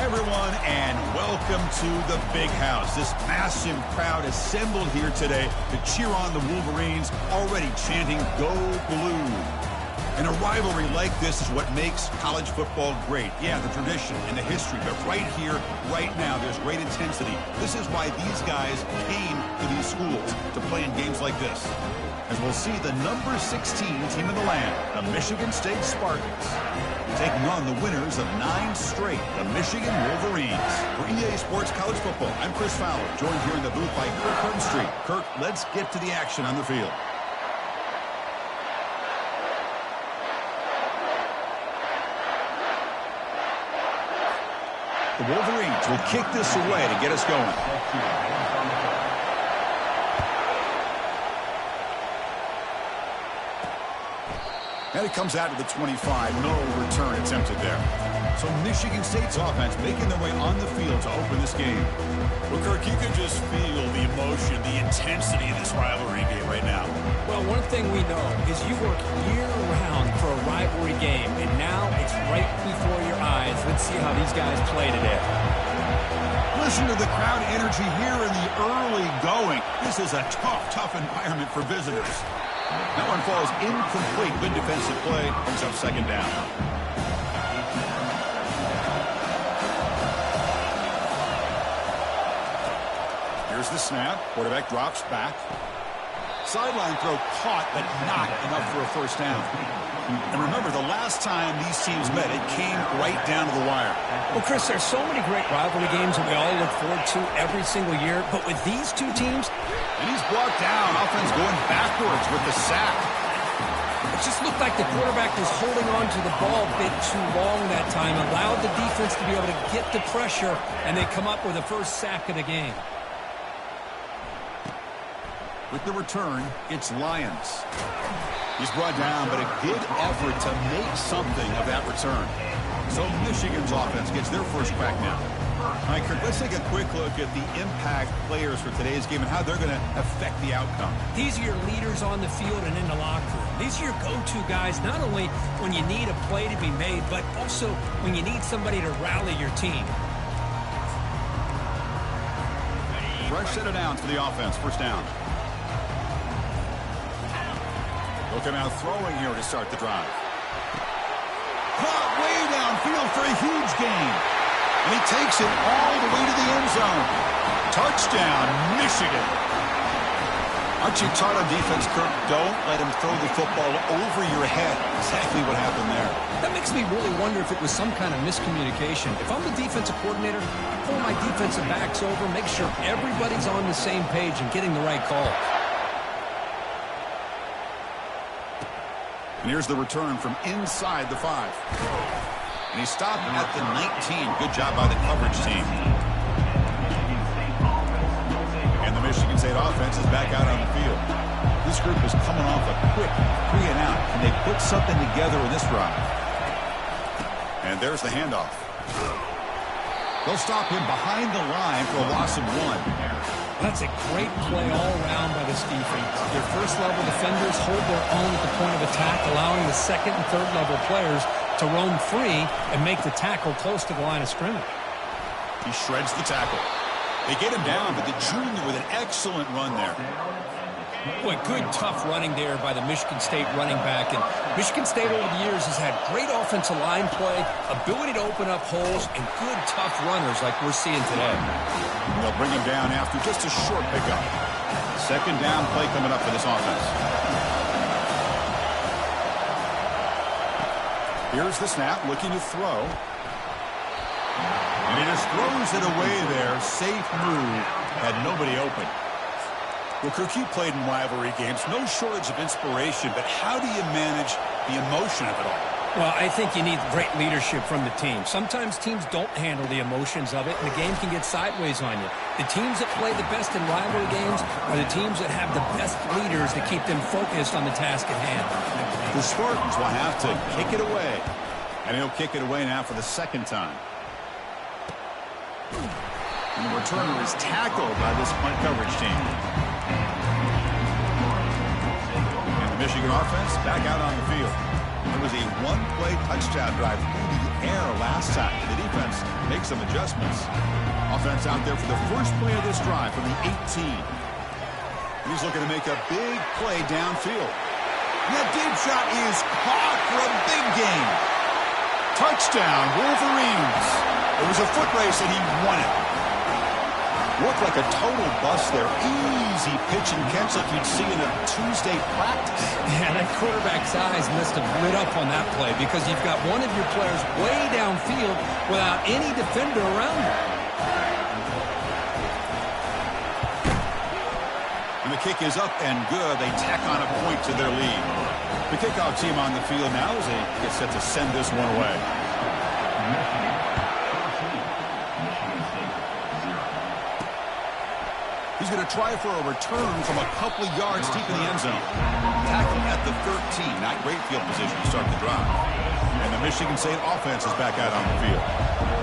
Hi, everyone, and welcome to the Big House. This massive crowd assembled here today to cheer on the Wolverines, already chanting, "Go Blue." And a rivalry like this is what makes college football great. Yeah, the tradition and the history, but right here, right now, there's great intensity. This is why these guys came to these schools to play in games like this. As we'll see the number 16 team in the land, the Michigan State Spartans, taking on the winners of 9 straight, the Michigan Wolverines. For EA Sports College Football, I'm Chris Fowler, joined here in the booth by Kirk Herbstreit. Kirk, let's get to the action on the field. The Wolverines will kick this away to get us going. And it comes out to the 25. No return attempted there. So Michigan State's offense making their way on the field to open this game. Well, Kirk, you can just feel the emotion, the intensity of this rivalry game right now. Well, one thing we know is you work year-round for a rivalry game, and now it's right before your eyes. Let's see how these guys play today. Listen to the crowd energy here in the early going. This is a tough environment for visitors. That one falls incomplete. Good defensive play. Brings up second down. Here's the snap. Quarterback drops back. Sideline throw caught, but not enough for a first down. And remember, the last time these teams met, it came right down to the wire. Well, Chris, there's so many great rivalry games that we all look forward to every single year. But with these two teams... And he's brought down. Offense going backwards with the sack. It just looked like the quarterback was holding on to the ball a bit too long that time. Allowed the defense to be able to get the pressure, and they come up with the first sack of the game. With the return, it's Lyons. He's brought down, but a good effort to make something of that return. So Michigan's offense gets their first crack now. All right, Kirk, let's take a quick look at the impact players for today's game and how they're going to affect the outcome. These are your leaders on the field and in the locker room. These are your go-to guys, not only when you need a play to be made, but also when you need somebody to rally your team. Fresh set of downs for the offense. First down. Looking out throwing here to start the drive. Caught way downfield for a huge gain. And he takes it all the way to the end zone. Touchdown, Michigan. Aren't you taught on defense, Kirk? Don't let him throw the football over your head. Exactly what happened there. That makes me really wonder if it was some kind of miscommunication. If I'm the defensive coordinator, I pull my defensive backs over, make sure everybody's on the same page and getting the right call. And here's the return from inside the 5. And he stopped at the 19. Good job by the coverage team. And the Michigan State offense is back out on the field. This group is coming off a quick 3 and out. Can they put something together in this drive? And there's the handoff. They'll stop him behind the line for a loss of 1. That's a great play all around by this defense. Their first-level defenders hold their own at the point of attack, allowing the second- and third-level players to roam free and make the tackle close to the line of scrimmage. He shreds the tackle. They get him down, but the junior with an excellent run there. Boy, good, tough running there by the Michigan State running back. And Michigan State over the years has had great offensive line play, ability to open up holes, and good, tough runners like we're seeing today. They'll bring him down after just a short pickup. Second down play coming up for this offense. Here's the snap, looking to throw. And he just throws it away there. Safe move. Had nobody open. Well, Kirk, you played in rivalry games. No shortage of inspiration, but how do you manage the emotion of it all? Well, I think you need great leadership from the team. Sometimes teams don't handle the emotions of it, and the game can get sideways on you. The teams that play the best in rivalry games are the teams that have the best leaders to keep them focused on the task at hand. The Spartans will have to kick it away. And he'll kick it away now for the second time. And the returner is tackled by this punt coverage team. And the Michigan offense back out on the field. It was a one-play touchdown drive through the air last time. The defense makes some adjustments. Offense out there for the first play of this drive from the 18. He's looking to make a big play downfield. And that deep shot is caught for a big gain. Touchdown, Wolverines. It was a foot race and he won it. Looked like a total bust there. Easy pitch and catch like you'd see in a Tuesday practice. Yeah, that quarterback's eyes must have lit up on that play because you've got one of your players way downfield without any defender around him. And the kick is up and good. They tack on a point to their lead. The kickoff team on the field now as they get set to send this one away. He's going to try for a return from a couple of yards deep in the end zone. Tackling at the 13. Not great field position to start the drive. And the Michigan State offense is back out on the field.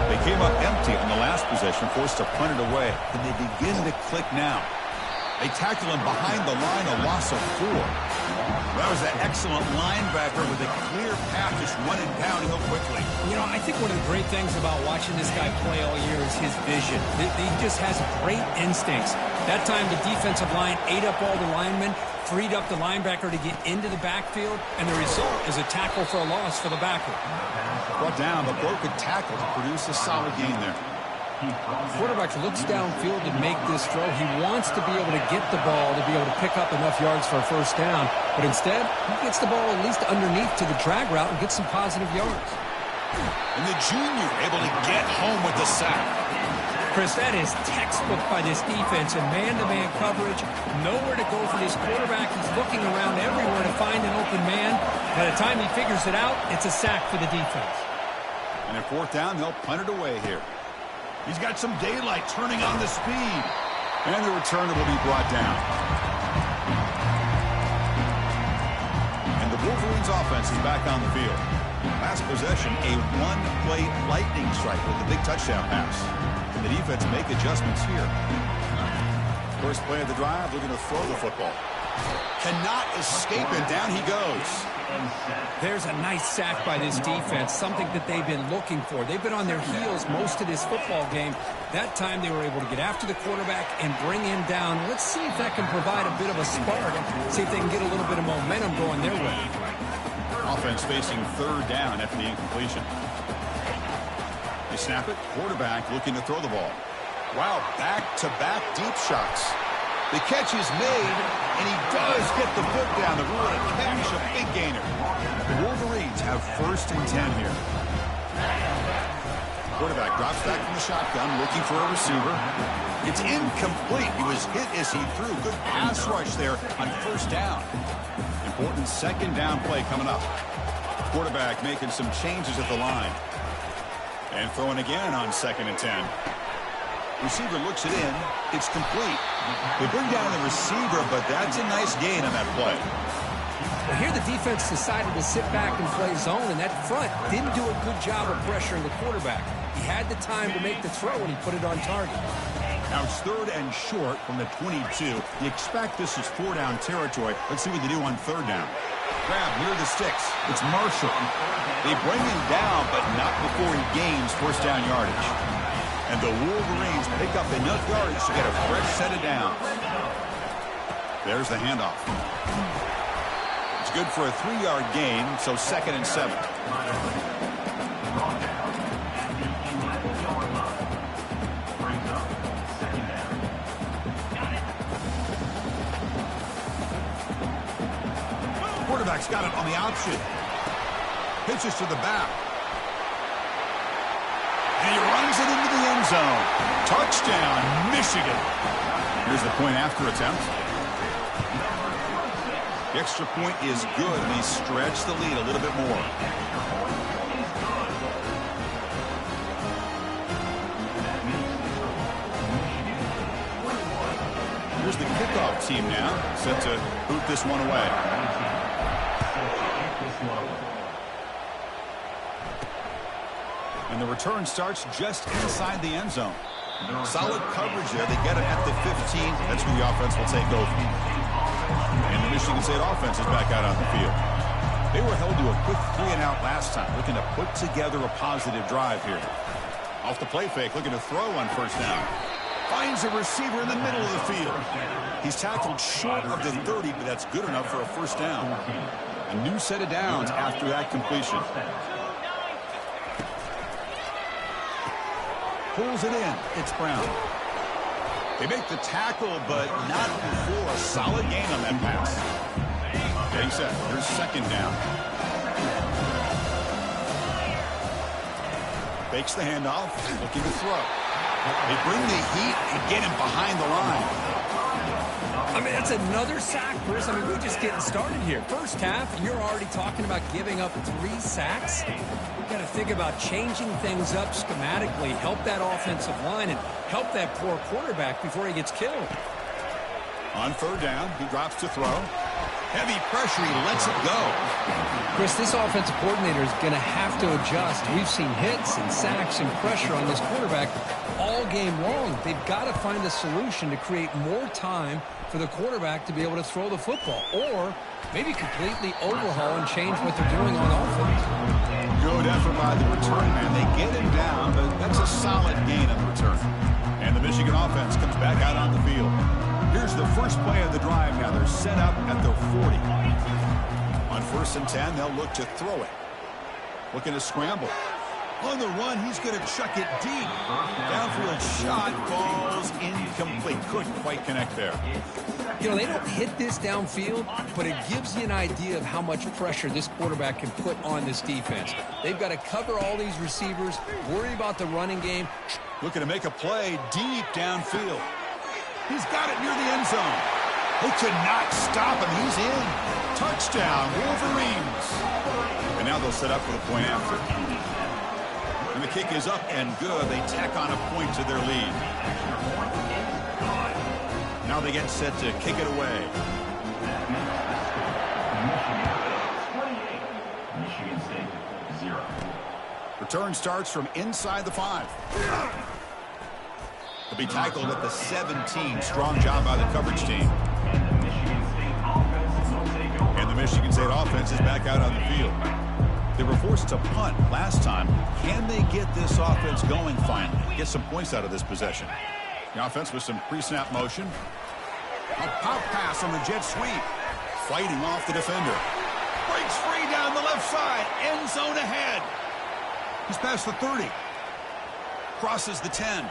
They came up empty on the last possession, forced to punt it away. And they begin to click now. They tackle him behind the line, a loss of 4. That was an excellent linebacker with a clear path, just running downhill quickly. You know, I think one of the great things about watching this guy play all year is his vision. He just has great instincts. That time the defensive line ate up all the linemen, freed up the linebacker to get into the backfield, and the result is a tackle for a loss for the backer. Brought down, but broke a tackle to produce a solid gain there. Quarterback looks downfield to make this throw. He wants to be able to get the ball to be able to pick up enough yards for a first down. But instead, he gets the ball at least underneath to the drag route and gets some positive yards. And the junior able to get home with the sack. Chris, that is textbook by this defense in man-to-man coverage. Nowhere to go for this quarterback. He's looking around everywhere to find an open man. By the time he figures it out, it's a sack for the defense. And at fourth down, they'll punt it away here. He's got some daylight turning on the speed. And the returner will be brought down. And the Wolverines offense is back on the field. Last possession, a one-play lightning strike with a big touchdown pass. And the defense make adjustments here. First play of the drive, looking to throw the football. Cannot escape it. Down he goes. There's a nice sack by this defense, something that they've been looking for. They've been on their heels most of this football game. That time they were able to get after the quarterback and bring him down. Let's see if that can provide a bit of a spark and see if they can get a little bit of momentum going their way. Offense facing third down after the incompletion. They snap it. Quarterback looking to throw the ball. Wow, back-to-back deep shots. The catch is made, and he does get the foot down the road and catch a big gainer. The Wolverines have first and 10 here. Quarterback drops back from the shotgun, looking for a receiver. It's incomplete. He was hit as he threw. Good pass rush there on first down. Important second down play coming up. Quarterback making some changes at the line. And throwing again on second and 10. Receiver looks it in. It's complete. They bring down the receiver, but that's a nice gain on that play. Well, here the defense decided to sit back and play zone, and that front didn't do a good job of pressuring the quarterback. He had the time to make the throw, and he put it on target. Now it's third and short from the 22. You expect this is four-down territory. Let's see what they do on third down. Grab near the sticks. It's Marshall. They bring him down, but not before he gains first down yardage. And the Wolverines pick up enough yards to get a fresh set of downs. There's the handoff. It's good for a 3-yard gain, so second and 7. Quarterback's got it on the option. Pitches to the back. And he runs it into the end zone. Touchdown, Michigan. Here's the point after attempt. The extra point is good, and he stretched the lead a little bit more. Here's the kickoff team now, set to boot this one away. And the return starts just inside the end zone. Solid coverage there. They get it at the 15. That's where the offense will take over. And the Michigan State offense is back out on the field. They were held to a quick 3-and-out last time, looking to put together a positive drive here. Off the play fake, looking to throw on first down. Finds a receiver in the middle of the field. He's tackled short of the 30, but that's good enough for a first down. A new set of downs after that completion. Pulls it in. It's Brown. They make the tackle, but not before a solid gain on that pass. Getting set. Here's second down. Fakes the handoff. Looking to throw. They bring the heat and get him behind the line. I mean, that's another sack, Chris. I mean, we're just getting started here. First half, and you're already talking about giving up 3 sacks. You've got to think about changing things up schematically, help that offensive line, and help that poor quarterback before he gets killed. On third down, he drops to throw. Heavy pressure, he lets it go. Chris, this offensive coordinator is going to have to adjust. We've seen hits and sacks and pressure on this quarterback all game long. They've got to find a solution to create more time for the quarterback to be able to throw the football, or maybe completely overhaul and change what they're doing on offense. Good effort by the return man. They get him down, but that's a solid gain on the return. And the Michigan offense comes back out on the field. Here's the first play of the drive now. They're set up at their 40. On 1st and 10, they'll look to throw it. Looking to scramble. On the run, he's going to chuck it deep. Downfield shot falls incomplete. Couldn't quite connect there. You know, they don't hit this downfield, but it gives you an idea of how much pressure this quarterback can put on this defense. They've got to cover all these receivers, worry about the running game. Looking to make a play deep downfield. He's got it near the end zone. They could not stop him. He's in. Touchdown, Wolverines. And now they'll set up for the point after. And the kick is up and good. They tack on a point to their lead. Now they get set to kick it away. Return starts from inside the 5. He'll be tackled at the 17. Strong job by the coverage team. And the Michigan State offense is back out on the field. They were forced to punt last time. Can they get this offense going finally? Get some points out of this possession. The offense with some pre-snap motion. A pop pass on the jet sweep. Fighting off the defender. Breaks free down the left side. End zone ahead. He's past the 30. Crosses the 10.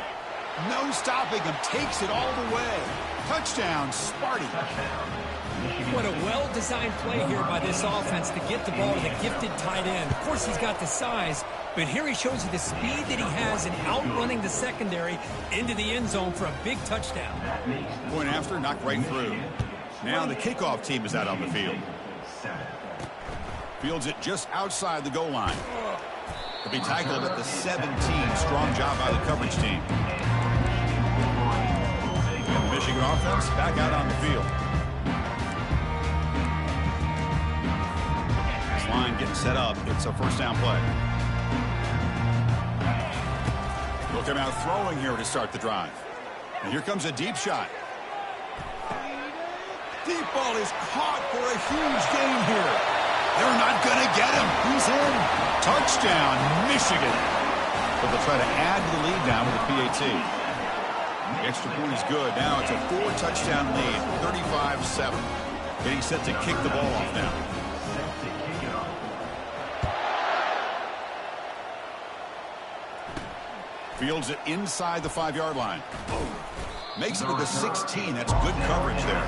No stopping him. Takes it all the way. Touchdown, Sparty. What a well-designed play here by this offense to get the ball to the gifted tight end. Of course, he's got the size, but here he shows you the speed that he has in outrunning the secondary into the end zone for a big touchdown. Point after, knocked right through. Now the kickoff team is out on the field. Fields it just outside the goal line. He'll be tackled at the 17. Strong job by the coverage team. And the Michigan offense back out on the field. This line getting set up. It's a first down play. They'll come out throwing here to start the drive. And here comes a deep shot. Deep ball is caught for a huge gain here. They're not going to get him. He's in. Touchdown, Michigan. But they'll try to add to the lead now with a PAT. The extra point is good. Now it's a 4-touchdown lead, 35-7. Getting set to kick the ball off now. Fields it inside the 5-yard line. Makes it to the 16. That's good coverage there.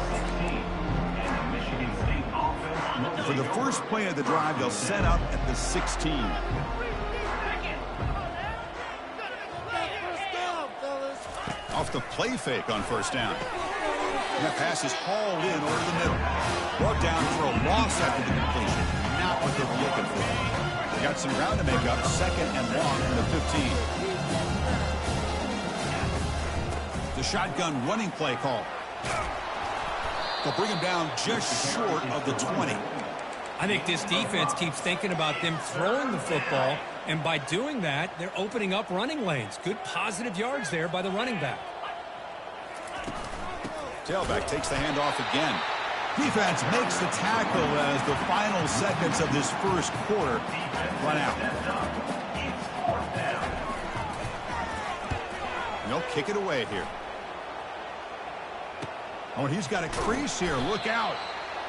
And for the first play of the drive, they'll set up at the 16. Off the play fake on first down. And that pass is hauled in over the middle. Brought down for a loss after the completion. Not what they were looking for. They got some ground to make up. 2nd and long from the 15. The shotgun running play call. They'll bring him down just short of the 20. I think this defense keeps thinking about them throwing the football, and by doing that, they're opening up running lanes. Good positive yards there by the running back. Tailback takes the handoff again. Defense makes the tackle as the final seconds of this first quarter run out. And they'll kick it away here. Oh, and he's got a crease here. Look out.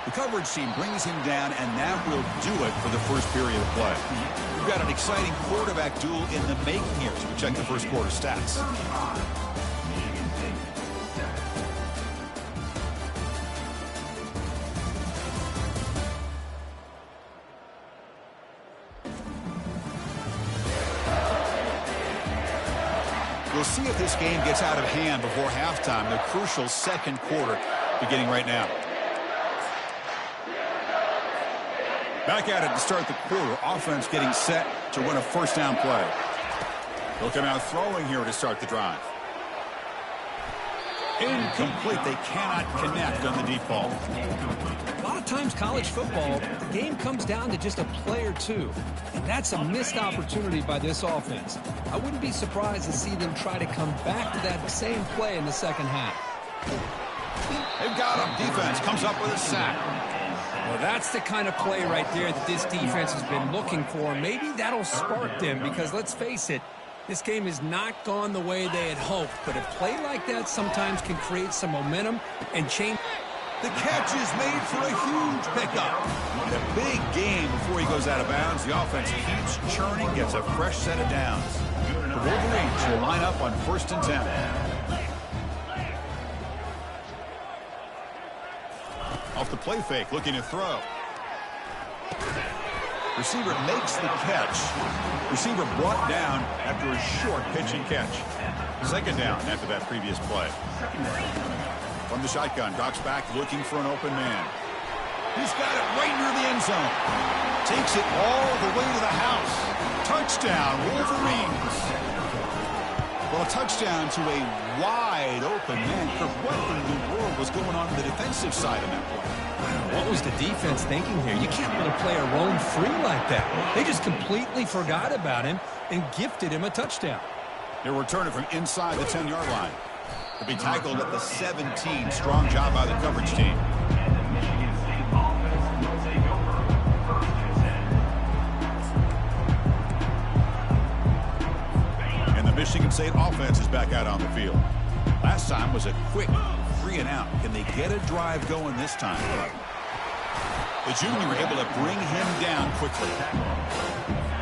The coverage team brings him down, and that will do it for the first period of play. We've got an exciting quarterback duel in the making here as we check the first quarter stats. We'll see if this game gets out of hand before halftime. The crucial second quarter beginning right now. Back at it to start the quarter. Offense getting set to run a first down play. They'll come out throwing here to start the drive. Incomplete. They cannot connect on the deep ball. A lot of times college football, the game comes down to just a play or two. And that's a missed opportunity by this offense. I wouldn't be surprised to see them try to come back to that same play in the second half. They've got him. Defense comes up with a sack. Well, that's the kind of play right there that this defense has been looking for. Maybe that'll spark them because, let's face it, this game has not gone the way they had hoped. But a play like that sometimes can create some momentum and change. The catch is made for a huge pickup. A big game before he goes out of bounds. The offense keeps churning, gets a fresh set of downs. The Wolverines will line up on 1st and 10. Off the play fake, looking to throw. Receiver makes the catch. Receiver brought down after a short pitch and catch. Second down after that previous play. From the shotgun, drops back looking for an open man. He's got it right near the end zone. Takes it all the way to the house. Touchdown, Wolverines. Well, a touchdown to a wide open man. What in the world was going on the defensive side of that play? What was the defense thinking here? You can't let a player roam free like that. They just completely forgot about him and gifted him a touchdown. They'll return it from inside the 10-yard line. To be tackled at the 17. Strong job by the coverage team. And the Michigan State offense is back out on the field. Last time was a quick 3-and-out. Can they get a drive going this time? The junior able to bring him down quickly.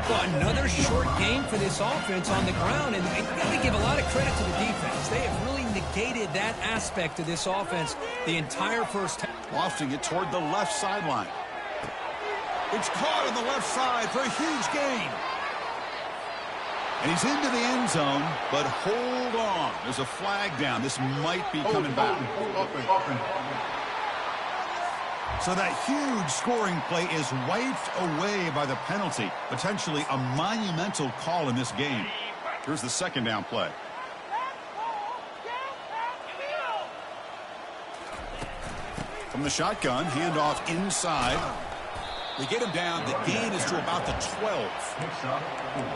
Well, another short game for this offense on the ground, and you got to give a lot of credit to the defense. They have really negated that aspect of this offense the entire first half. Lofting it toward the left sideline. It's caught on the left side for a huge gain. And he's into the end zone, but hold on. There's a flag down. This might be coming back. Open. So that huge scoring play is wiped away by the penalty. Potentially a monumental call in this game. Here's the second down play. From the shotgun, handoff inside. They get him down. The gain is to about the 12.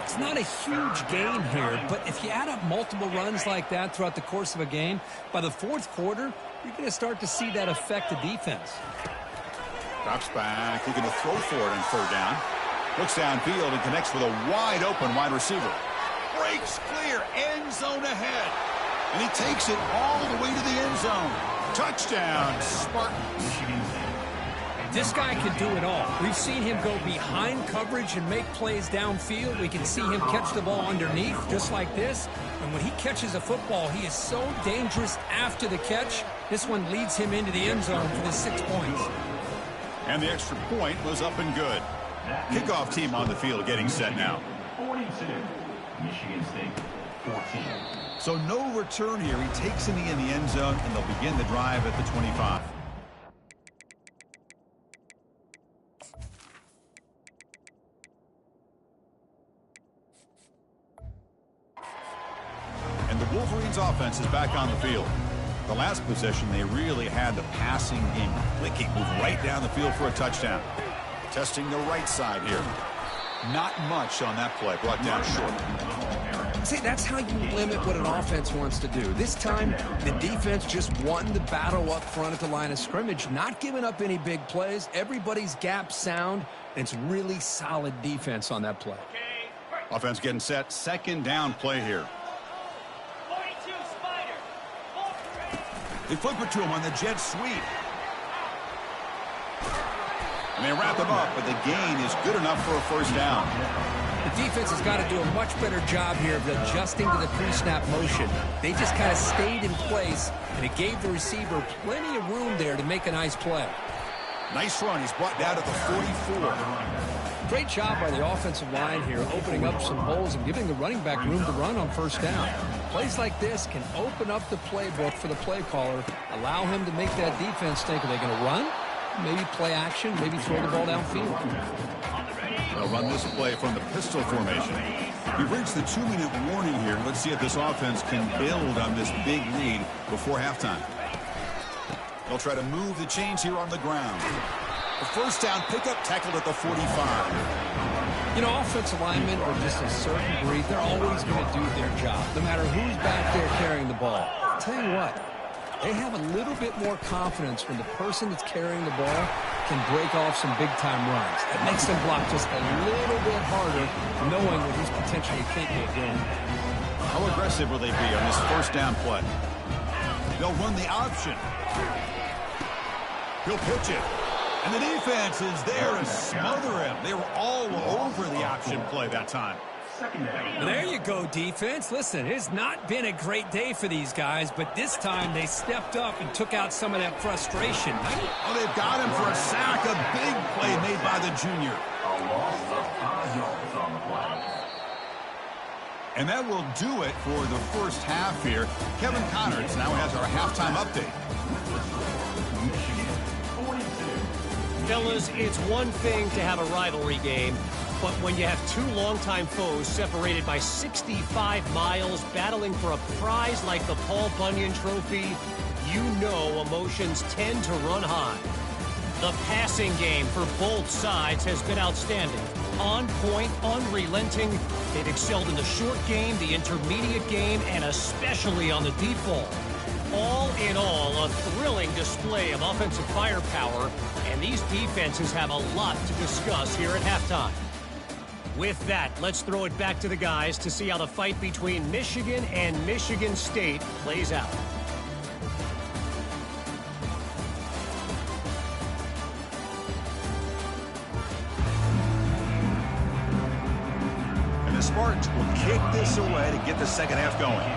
It's not a huge gain here, but if you add up multiple runs like that throughout the course of a game, by the fourth quarter, you're going to start to see that affect the defense. Drops back, looking to throw for it on third down. Looks downfield and connects with a wide open wide receiver. Breaks clear, end zone ahead. And he takes it all the way to the end zone. Touchdown, Spartans. This guy can do it all. We've seen him go behind coverage and make plays downfield. We can see him catch the ball underneath just like this. And when he catches a football, he is so dangerous after the catch. This one leads him into the end zone for the 6 points. And the extra point was up and good. Kickoff team on the field getting set now. 42, Michigan State, 14. So no return here. He takes in the end zone, and they'll begin the drive at the 25. And the Wolverines offense is back on the field. The last possession, they really had the passing game clicking, move right down the field for a touchdown. Testing the right side here. Not much on that play, brought down short. See, that's how you limit what an offense wants to do. This time, the defense just won the battle up front at the line of scrimmage, not giving up any big plays. Everybody's gap sound, and it's really solid defense on that play. Offense getting set. Second down play here. They flip it to him on the jet sweep. And they wrap him up, but the gain is good enough for a first down. The defense has got to do a much better job here of adjusting to the pre-snap motion. They just kind of stayed in place, and it gave the receiver plenty of room there to make a nice play. Nice run. He's brought down at the 44. Great job by the offensive line here, opening up some holes and giving the running back room to run on first down. Plays like this can open up the playbook for the play caller, allow him to make that defense think, are they going to run? Maybe play action, maybe throw the ball downfield. They'll run this play from the pistol formation. We've reached the 2-minute warning here. Let's see if this offense can build on this big lead before halftime. They'll try to move the chains here on the ground. The first down pickup tackled at the 45. You know, offensive linemen are just a certain breed. They're always going to do their job, no matter who's back there carrying the ball. I'll tell you what, they have a little bit more confidence when the person that's carrying the ball can break off some big-time runs. It makes them block just a little bit harder, knowing what he's potentially capable of doing. How aggressive will they be on this first down play? They'll run the option. He'll pitch it. And the defense is there to smother him. They were all over the option play that time. There you go, defense. Listen, it's not been a great day for these guys, but this time they stepped up and took out some of that frustration. Oh, they've got him for a sack. A big play made by the junior. And that will do it for the first half here. Kevin Connors now has our halftime update. Fellas, it's one thing to have a rivalry game, but when you have two longtime foes separated by 65 miles battling for a prize like the Paul Bunyan Trophy, you know emotions tend to run high. The passing game for both sides has been outstanding. On point, unrelenting. They've excelled in the short game, the intermediate game, and especially on the deep ball. All in all, a thrilling display of offensive firepower, and these defenses have a lot to discuss here at halftime. With that, let's throw it back to the guys to see how the fight between Michigan and Michigan State plays out. And the Spartans will kick this away to get the second half going.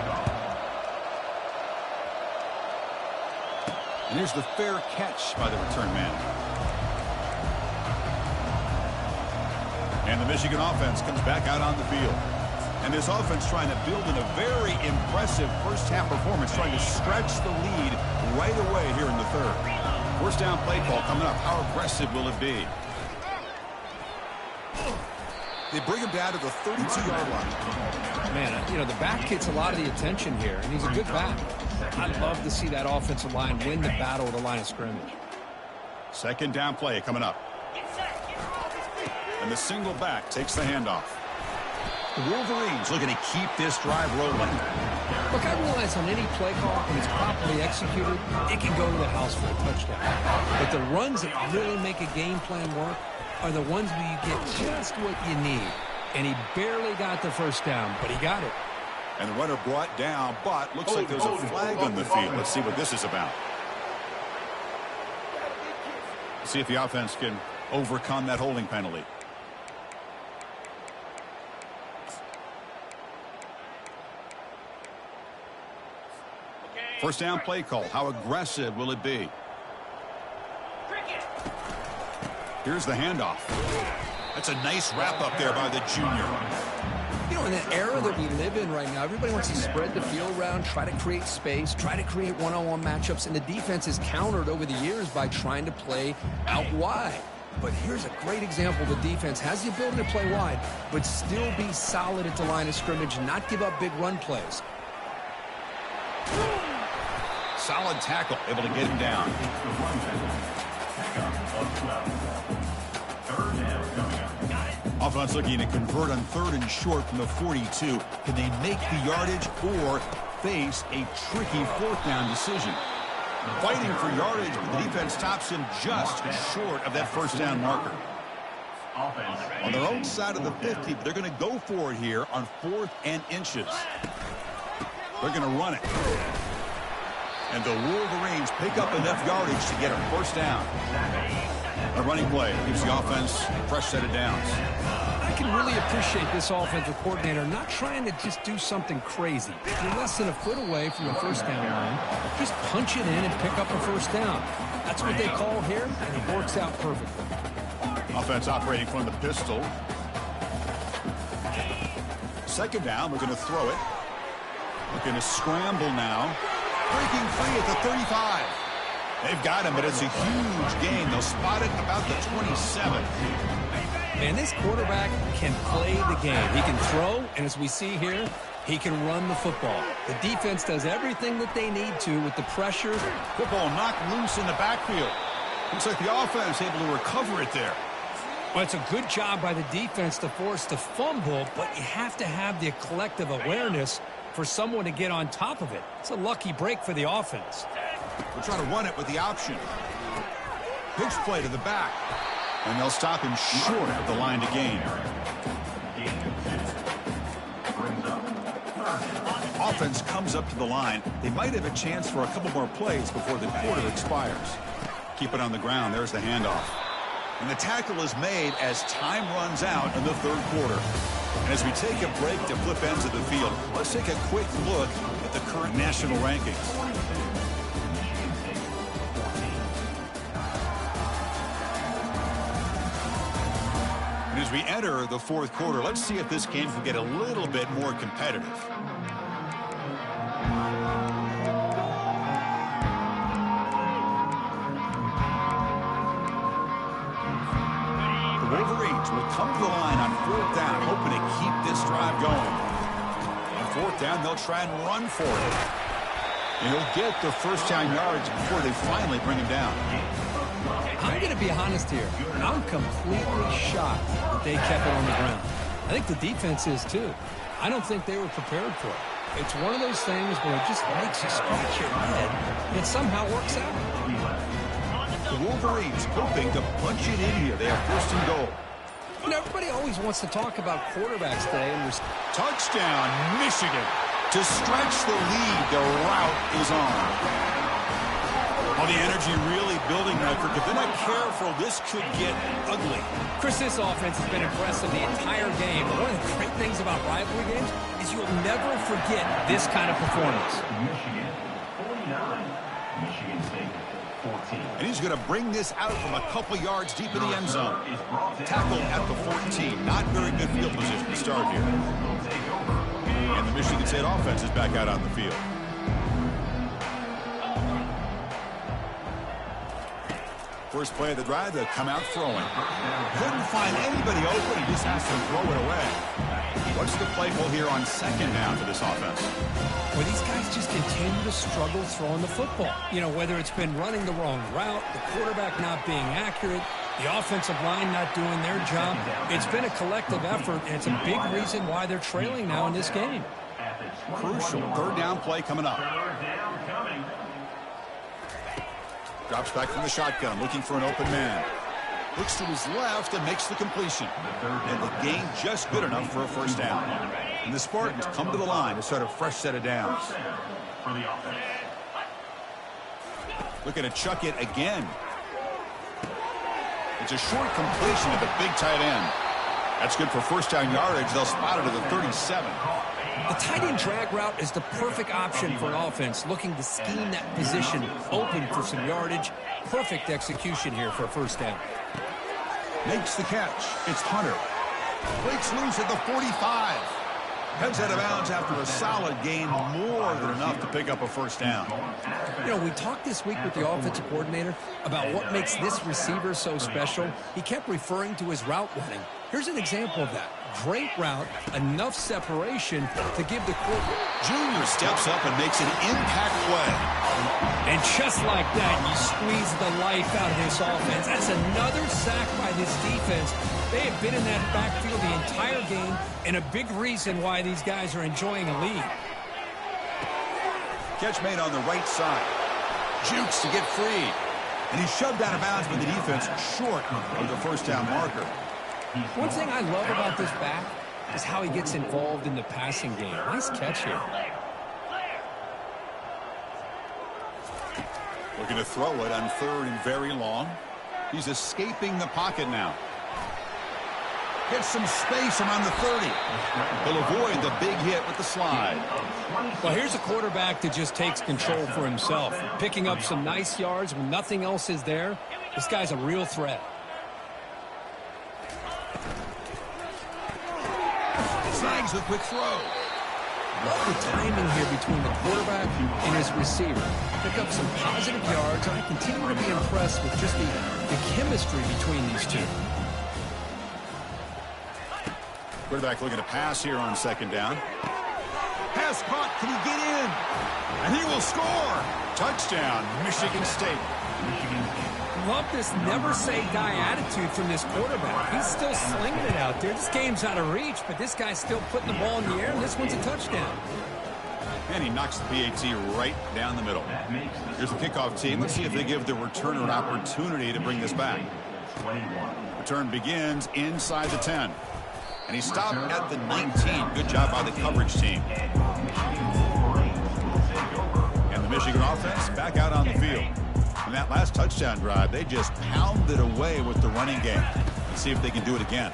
And here's the fair catch by the return man. And the Michigan offense comes back out on the field. And this offense trying to build in a very impressive first half performance, trying to stretch the lead right away here in the third. First down play call coming up. How aggressive will it be? They bring him down to the 32-yard line. Man, you know, the back gets a lot of the attention here, and he's a good back. I'd love to see that offensive line win the battle at the line of scrimmage. Second down play coming up. And the single back takes the handoff. The Wolverines looking to keep this drive rolling. Look, I realize on any play call, when it's properly executed, it can go to the house for a touchdown. But the runs that really make a game plan work are the ones where you get just what you need. And he barely got the first down, but he got it. And the runner brought down, but looks like there's a flag on the field. Let's see what this is about. See if the offense can overcome that holding penalty. First down play call. How aggressive will it be? Here's the handoff. That's a nice wrap up there by the junior. You know, in the era that we live in right now, everybody wants to spread the field around, try to create space, try to create one-on-one matchups, and the defense is countered over the years by trying to play out wide. But here's a great example. The defense has the ability to play wide, but still be solid at the line of scrimmage and not give up big run plays. Solid tackle, able to get him down. Offense looking to convert on 3rd and short from the 42. Can they make the yardage or face a tricky 4th down decision? Fighting for yardage, but the defense stops him just short of that 1st down marker. On their own side of the 50, but they're going to go for it here on 4th and inches. They're going to run it. And the Wolverines pick up enough yardage to get a 1st down. A running play gives the offense a fresh set of downs. I can really appreciate this offensive coordinator not trying to just do something crazy. You're less than a foot away from the 1st down line. Just punch it in and pick up a 1st down. That's what they call here, and it works out perfectly. Offense operating from the pistol. 2nd down, we're going to throw it. Looking to scramble now. Breaking free at the 35. They've got him, but it's a huge gain. They'll spot it about the 27. Man, this quarterback can play the game. He can throw, and as we see here, he can run the football. The defense does everything that they need to with the pressure. Football knocked loose in the backfield. Looks like the offense able to recover it there. Well, it's a good job by the defense to force the fumble, but you have to have the collective awareness for someone to get on top of it. It's a lucky break for the offense. We'll try to run it with the option. Pitch play to the back. And they'll stop him short of the line to gain. Offense comes up to the line. They might have a chance for a couple more plays before the quarter expires. Keep it on the ground. There's the handoff. And the tackle is made as time runs out in the 3rd quarter. And as we take a break to flip ends of the field, let's take a quick look at the current national rankings. And as we enter the 4th quarter, let's see if this game can get a little bit more competitive. The Wolverines will come to the line on 4th down, hoping to keep this drive going. On 4th down, they'll try and run for it. And he'll get the 1st down yards before they finally bring him down. I'm going to be honest here. I'm completely shocked that they kept it on the ground. I think the defense is too. I don't think they were prepared for it. It's one of those things where it just makes you scratch your head. It somehow works out. The Wolverines hoping to punch it in here. They have 1st and goal. You know, everybody always wants to talk about quarterbacks today. And touchdown, Michigan. To stretch the lead, the route is on. All the energy really building now. If they're not careful, this could get ugly. Chris, this offense has been impressive the entire game. But one of the great things about rivalry games is you'll never forget this kind of performance. Michigan 49, Michigan State 14. And he's going to bring this out from a couple yards deep in the end zone. Tackle at the 14. Not very good field position to start here. And the Michigan State offense is back out on the field. First play of the drive, they'll come out throwing. Couldn't find anybody open. He just has to throw it away. What's the play call here on 2nd down for this offense? Well, these guys just continue to struggle throwing the football. You know, whether it's been running the wrong route, the quarterback not being accurate, the offensive line not doing their job. It's been a collective effort, and it's a big reason why they're trailing now in this game. Crucial 3rd down play coming up. Drops back from the shotgun, looking for an open man. Looks to his left and makes the completion. And the gain just good enough for a 1st down. And the Spartans come to the line to start a fresh set of downs. Looking to chuck it again. It's a short completion to the big tight end. That's good for 1st down yardage. They'll spot it at the 37. The tight end drag route is the perfect option for an offense looking to scheme that position open for some yardage. Perfect execution here for a 1st down. Makes the catch. It's Hunter. Breaks loose at the 45. Heads out of bounds after a solid gain, more than enough to pick up a 1st down. You know, we talked this week with the offensive coordinator about what makes this receiver so special. He kept referring to his route running. Here's an example of that. Great route, enough separation to give the quarterback. Junior steps up and makes an impact play. And just like that, you squeeze the life out of this offense. That's another sack by this defense. They have been in that backfield the entire game, and a big reason why these guys are enjoying a lead. Catch made on the right side. Jukes to get free. And he's shoved out of bounds by the defense short of the first down marker. One thing I love about this back is how he gets involved in the passing game. Nice catch here. Looking to throw it on third and very long. He's escaping the pocket now. Gets some space around the 30. He'll avoid the big hit with the slide. Well, here's a quarterback that just takes control for himself. Picking up some nice yards when nothing else is there. This guy's a real threat. Snags the quick throw. Love the timing here between the quarterback and his receiver. Pick up some positive yards, and I continue to be impressed with just the chemistry between these two. Quarterback looking to pass here on second down. Pass caught. Can he get in? And he will score. Touchdown, Michigan State. Love this never-say-die attitude from this quarterback. He's still slinging it out there. This game's out of reach, but this guy's still putting the ball in the air, and this one's a touchdown. And he knocks the PAT right down the middle. Here's the kickoff team. Let's see if they give the returner an opportunity to bring this back. Return begins inside the 10. And he stopped at the 19. Good job by the coverage team. And the Michigan offense back out on the field. In that last touchdown drive, they just pounded away with the running game. Let's see if they can do it again.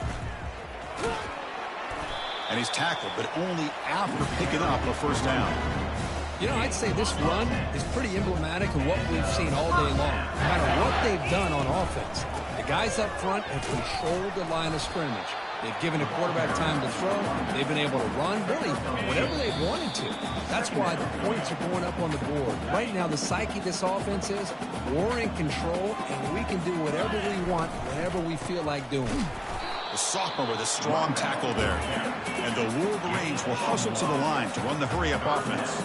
And he's tackled, but only after picking up a first down. You know, I'd say this run is pretty emblematic of what we've seen all day long. No matter what they've done on offense, the guys up front have controlled the line of scrimmage. They've given a quarterback time to throw. They've been able to run, really, whatever they've wanted to. That's why the points are going up on the board. Right now, the psyche of this offense is we're in control, and we can do whatever we want, whenever we feel like doing. The sophomore with a strong tackle there. And the Wolverines will hustle to the line to run the hurry-up offense.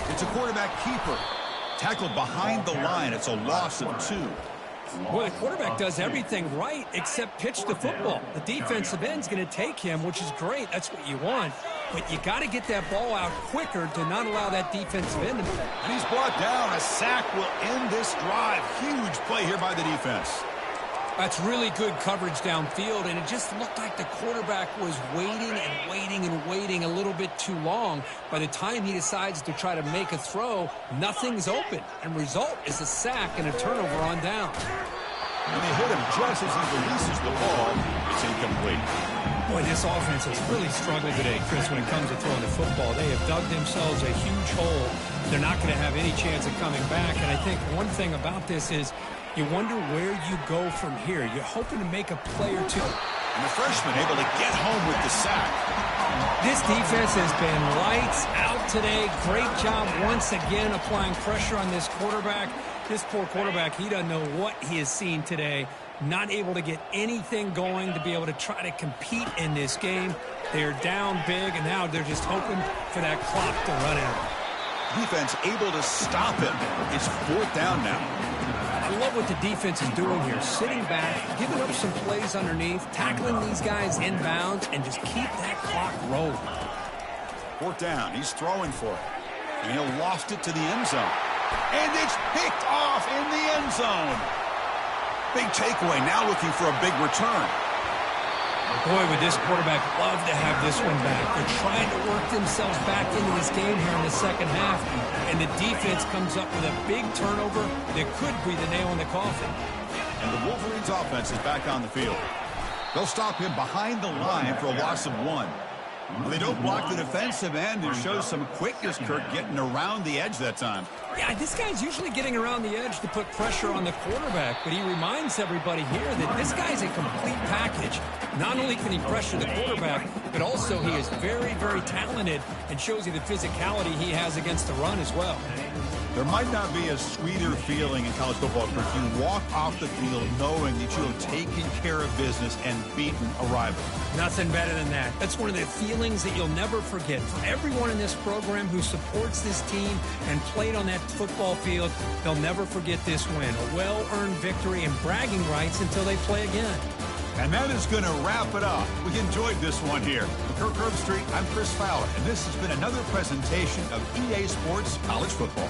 It's a quarterback keeper. Tackled behind the line. It's a loss of 2. Well, the quarterback does everything right except pitch the football. The defensive end's going to take him, which is great. That's what you want. But you got to get that ball out quicker to not allow that defensive end to... And he's brought down. A sack will end this drive. Huge play here by the defense. That's really good coverage downfield, and it just looked like the quarterback was waiting and waiting and waiting a little bit too long. By the time he decides to try to make a throw, nothing's open. And result is a sack and a turnover on down. And they hit him just as he releases the ball. It's incomplete. Boy, this offense has really struggled today, Chris, when it comes to throwing the football. They have dug themselves a huge hole. They're not going to have any chance of coming back. And I think one thing about this is you wonder where you go from here. You're hoping to make a play or two. And the freshman able to get home with the sack. This defense has been lights out today. Great job once again applying pressure on this quarterback. This poor quarterback, he doesn't know what he has seen today. Not able to get anything going to be able to try to compete in this game. They're down big, and now they're just hoping for that clock to run out. Defense able to stop him. It's 4th down now. I love what the defense is doing here. Sitting back, giving up some plays underneath, tackling these guys inbounds, and just keep that clock rolling. 4th down. He's throwing for it. And he'll loft it to the end zone. And it's picked off in the end zone. Big takeaway. Now looking for a big return. Boy, would this quarterback love to have this one back. They're trying to work themselves back into this game here in the second half. And the defense comes up with a big turnover that could be the nail in the coffin. And the Wolverines offense is back on the field. They'll stop him behind the line for a loss of 1. Well, they don't block the defensive end and show some quickness, Kirk, getting around the edge that time. Yeah, this guy's usually getting around the edge to put pressure on the quarterback, but he reminds everybody here that this guy's a complete package. Not only can he pressure the quarterback, but also he is very, very talented and shows you the physicality he has against the run as well. There might not be a sweeter feeling in college football if you walk off the field knowing that you have taken care of business and beaten a rival. Nothing better than that. That's one of the feelings that you'll never forget. For everyone in this program who supports this team and played on that football field, they'll never forget this win. A well-earned victory and bragging rights until they play again. And that is going to wrap it up. We enjoyed this one here. For Kirk Herbstreit, I'm Chris Fowler, and this has been another presentation of EA Sports College Football.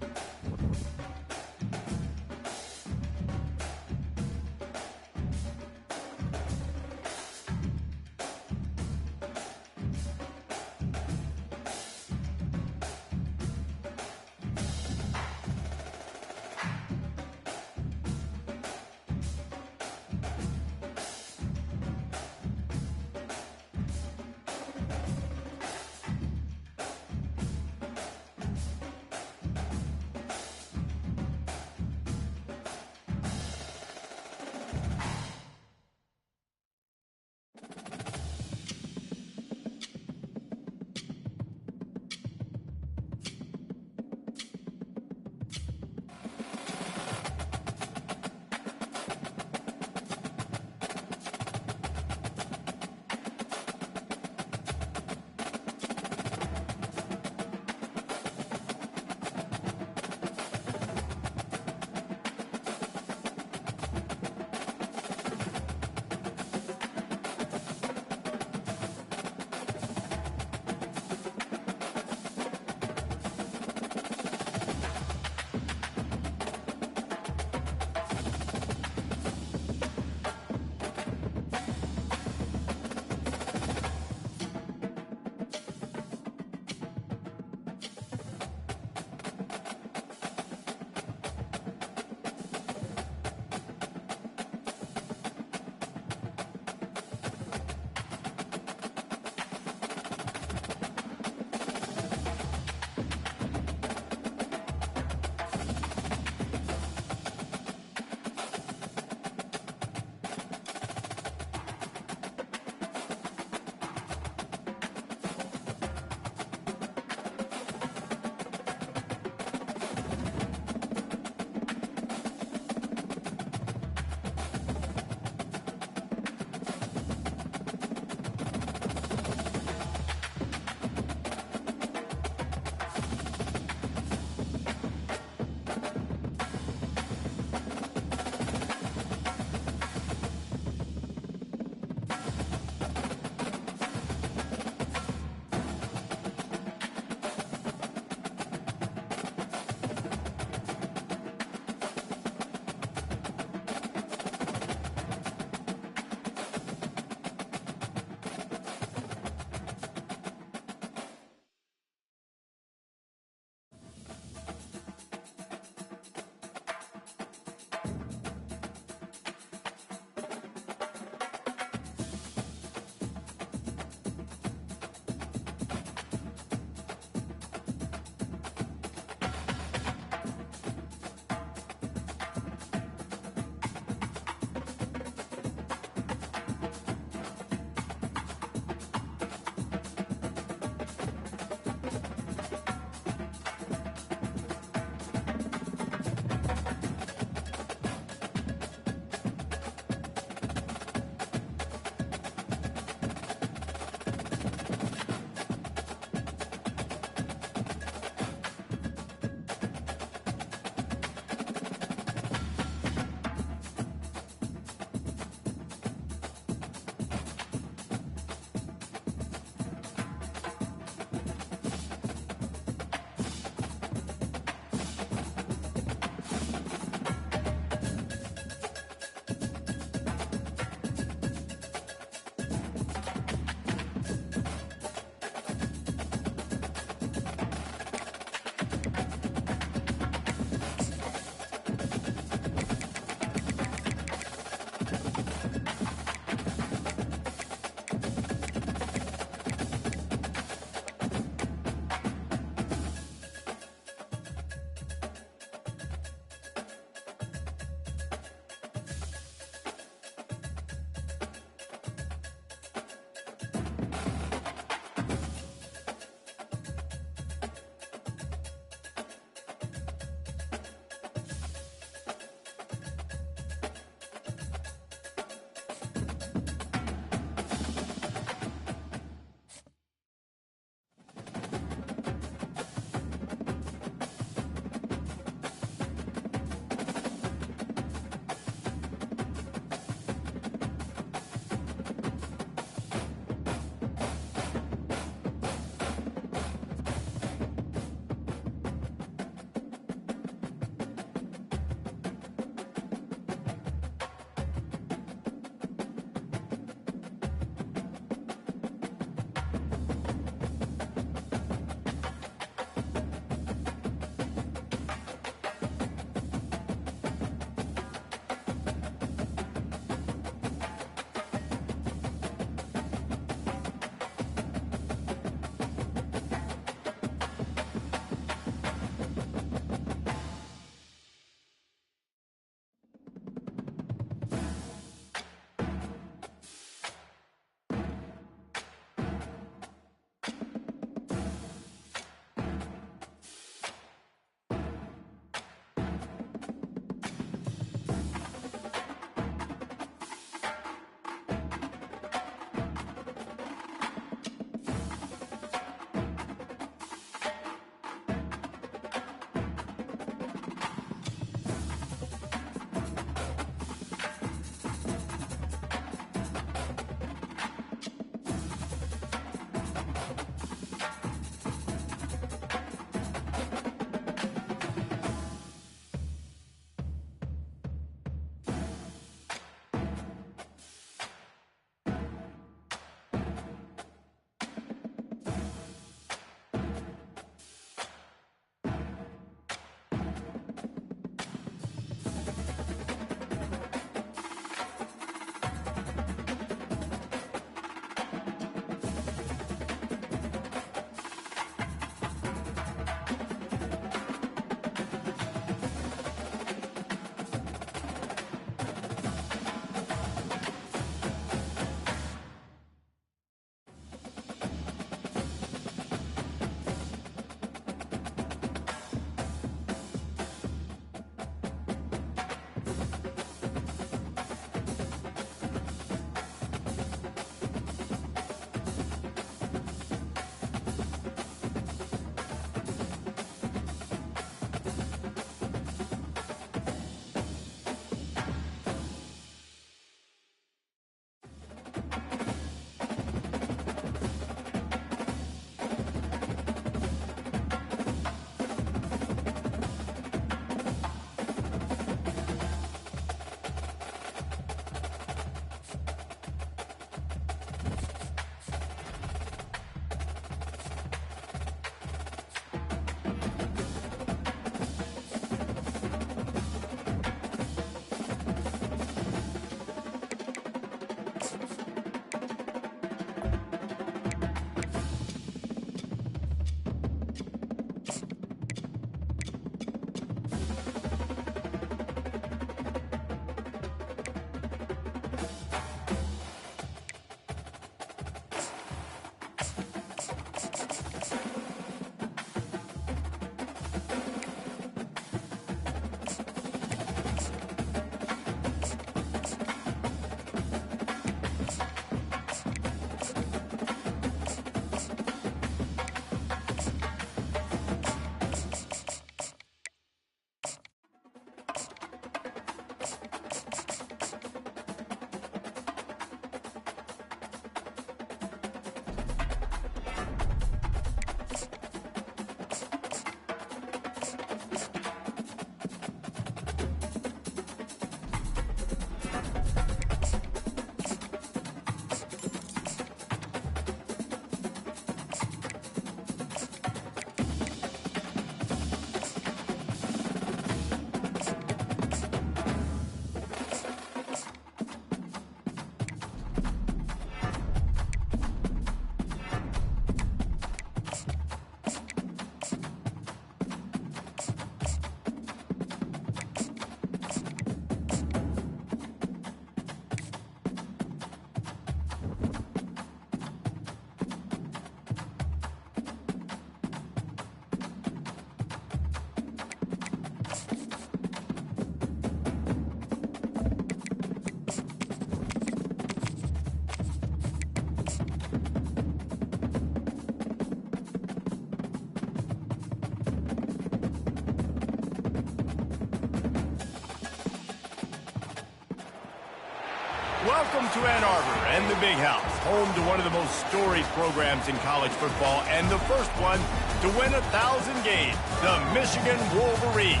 Welcome to Ann Arbor and the Big House, home to one of the most storied programs in college football and the first one to win 1,000 games, the Michigan Wolverines.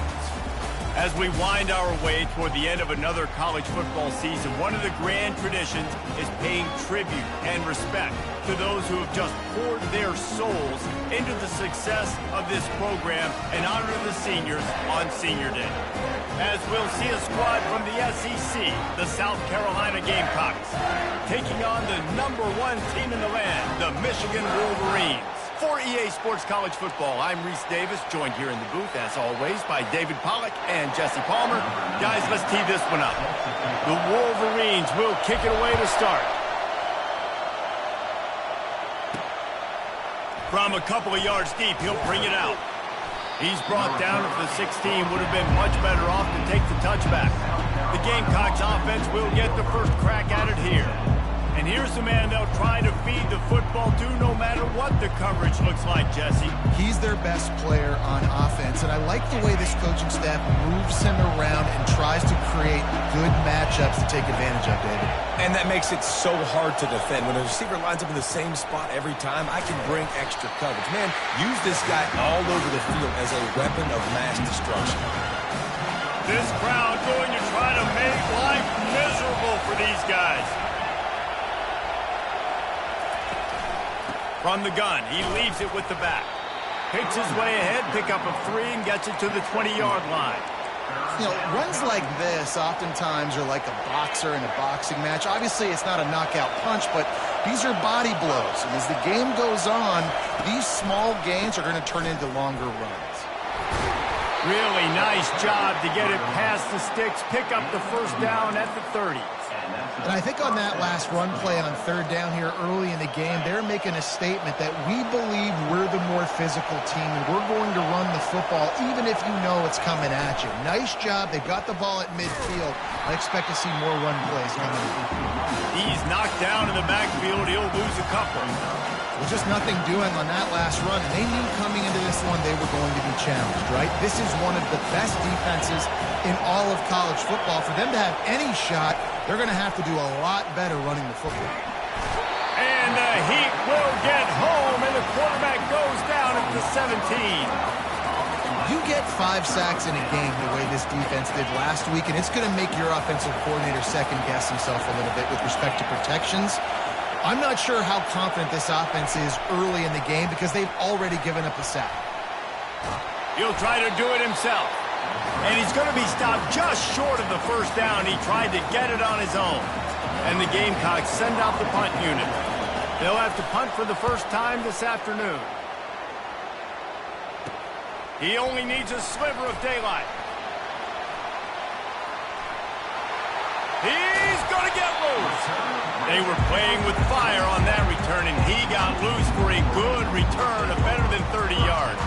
As we wind our way toward the end of another college football season, one of the grand traditions is paying tribute and respect to those who have just poured their souls into the success of this program and honor the seniors on Senior Day. As we'll see a squad from the SEC, the South Carolina Gamecocks, taking on the #1 team in the land, the Michigan Wolverines. For EA Sports College Football, I'm Reese Davis, joined here in the booth, as always, by David Pollack and Jesse Palmer. Guys, let's tee this one up. The Wolverines will kick it away to start. From a couple of yards deep, he'll bring it out. He's brought down if the 16 would have been much better off to take the touchback. The Gamecocks offense will get the first crack at it here. And here's the man they'll try to feed the football to no matter what the coverage looks like, Jesse. He's their best player on offense, and I like the way this coaching staff moves him around and tries to create good matchups to take advantage of, David. And that makes it so hard to defend. When a receiver lines up in the same spot every time, I can bring extra coverage. Man, use this guy all over the field as a weapon of mass destruction. This crowd going to try to make life miserable for these guys. From the gun, he leaves it with the back. Picks his way ahead, pick up a 3, and gets it to the 20-yard line. You know, runs like this oftentimes are like a boxer in a boxing match. Obviously, it's not a knockout punch, but these are body blows. And as the game goes on, these small gains are going to turn into longer runs. Really nice job to get it past the sticks, pick up the first down at the 30. And I think on that last run play on 3rd down here early in the game, they're making a statement that we believe we're the more physical team and we're going to run the football even if you know it's coming at you. Nice job. They got the ball at midfield. I expect to see more run plays coming. He's knocked down in the backfield. He'll lose a couple. Well, just nothing doing on that last run. And they knew coming into this one they were going to be challenged, right? This is one of the best defenses in all of college football. For them to have any shot, they're going to have to do a lot better running the football. And the heat will get home, and the quarterback goes down at the 17. You get 5 sacks in a game the way this defense did last week, and it's going to make your offensive coordinator second-guess himself a little bit with respect to protections. I'm not sure how confident this offense is early in the game because they've already given up a sack. He'll try to do it himself. And he's going to be stopped just short of the first down. He tried to get it on his own. And the Gamecocks send out the punt unit. They'll have to punt for the first time this afternoon. He only needs a sliver of daylight. He's going to get loose. They were playing with fire on that return, and he got loose for a good return of better than 30 yards.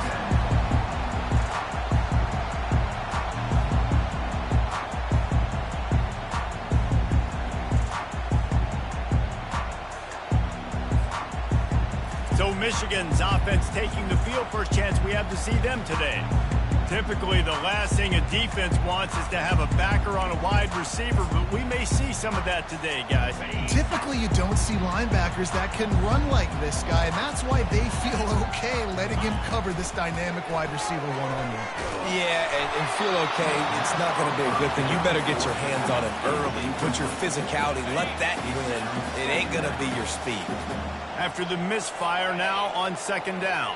So Michigan's offense taking the field. First chance we have to see them today. Typically, the last thing a defense wants is to have a backer on a wide receiver, but we may see some of that today, guys. Typically, you don't see linebackers that can run like this guy, and that's why they feel okay letting him cover this dynamic wide receiver one-on-one. Yeah, and feel okay, it's not going to be a good thing. You better get your hands on him early, put your physicality, let that win. It ain't going to be your speed. After the misfire, now on 2nd down.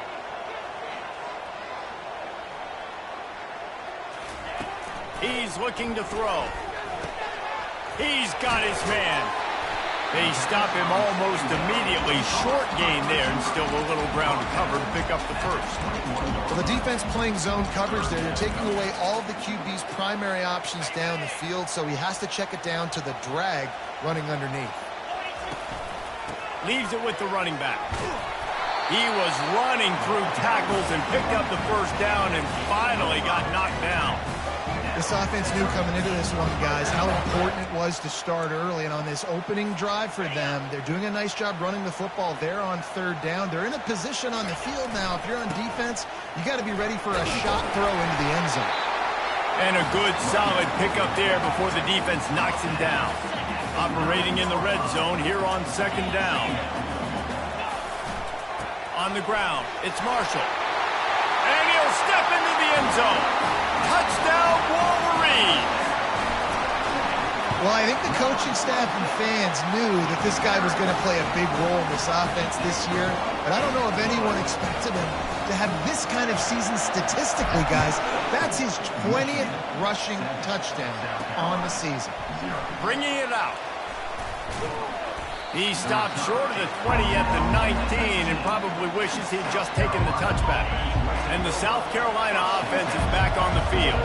He's looking to throw. He's got his man. They stop him almost immediately. Short gain there, and still a little ground to cover to pick up the first. Well, the defense playing zone coverage there. They're taking away all of the QB's primary options down the field, so he has to check it down to the drag running underneath. Leaves it with the running back. He was running through tackles and picked up the first down and finally got knocked down. This offense knew coming into this one, guys, how important it was to start early. And on this opening drive for them, they're doing a nice job running the football there on 3rd down. They're in a position on the field now. If you're on defense, you got to be ready for a shot throw into the end zone. And a good, solid pickup there before the defense knocks him down. Operating in the red zone here on second down. On the ground, it's Marshall. And he'll step into the end zone. Touchdown, Wolverines! Well, I think the coaching staff and fans knew that this guy was going to play a big role in this offense this year, but I don't know if anyone expected him to have this kind of season statistically, guys. That's his 20th rushing touchdown on the season. Bringing it out. He stopped short of the 20 at the 19 and probably wishes he'd just taken the touchback. And the South Carolina offense is back on the field.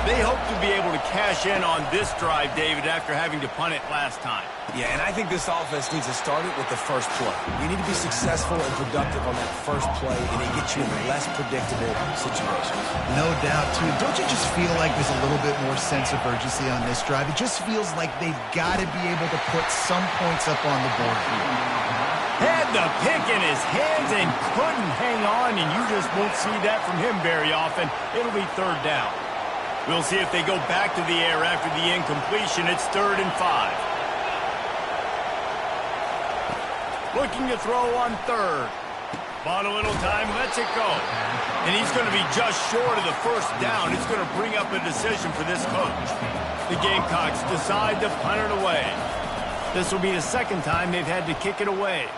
They hope to be able to cash in on this drive, David, after having to punt it last time. Yeah, and I think this offense needs to start it with the first play. You need to be successful and productive on that first play, and it gets you in less predictable situations. No doubt, too. Don't you just feel like there's a little bit more sense of urgency on this drive? It just feels like they've got to be able to put some points up on the board here. Had the pick in his hands and couldn't hang on, and you just won't see that from him very often. It'll be third down. We'll see if they go back to the air after the incompletion. It's 3rd and 5. Looking to throw on 3rd. Bought a little time, lets it go. And he's going to be just short of the first down. It's going to bring up a decision for this coach. The Gamecocks decide to punt it away. This will be the second time they've had to kick it away.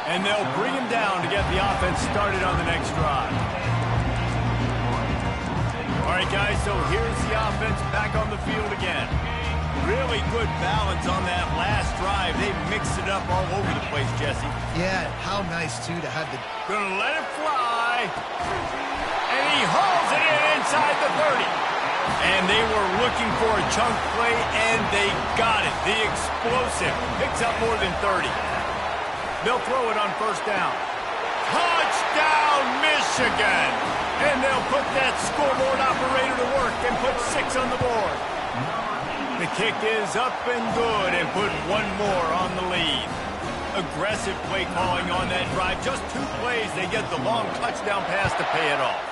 And they'll bring him down to get the offense started on the next drive. All right, guys, so here's the offense back on the field again. Really good balance on that last drive. They mixed it up all over the place, Jesse. Yeah, how nice, too, to have the... Gonna let it fly. And he hauls it in inside the 30. And they were looking for a chunk play, and they got it. The explosive picks up more than 30. They'll throw it on first down. Touchdown, Michigan! And they'll put that scoreboard operator to work and put 6 on the board. The kick is up and good and put one more on the lead. Aggressive play calling on that drive. Just 2 plays, they get the long touchdown pass to pay it off.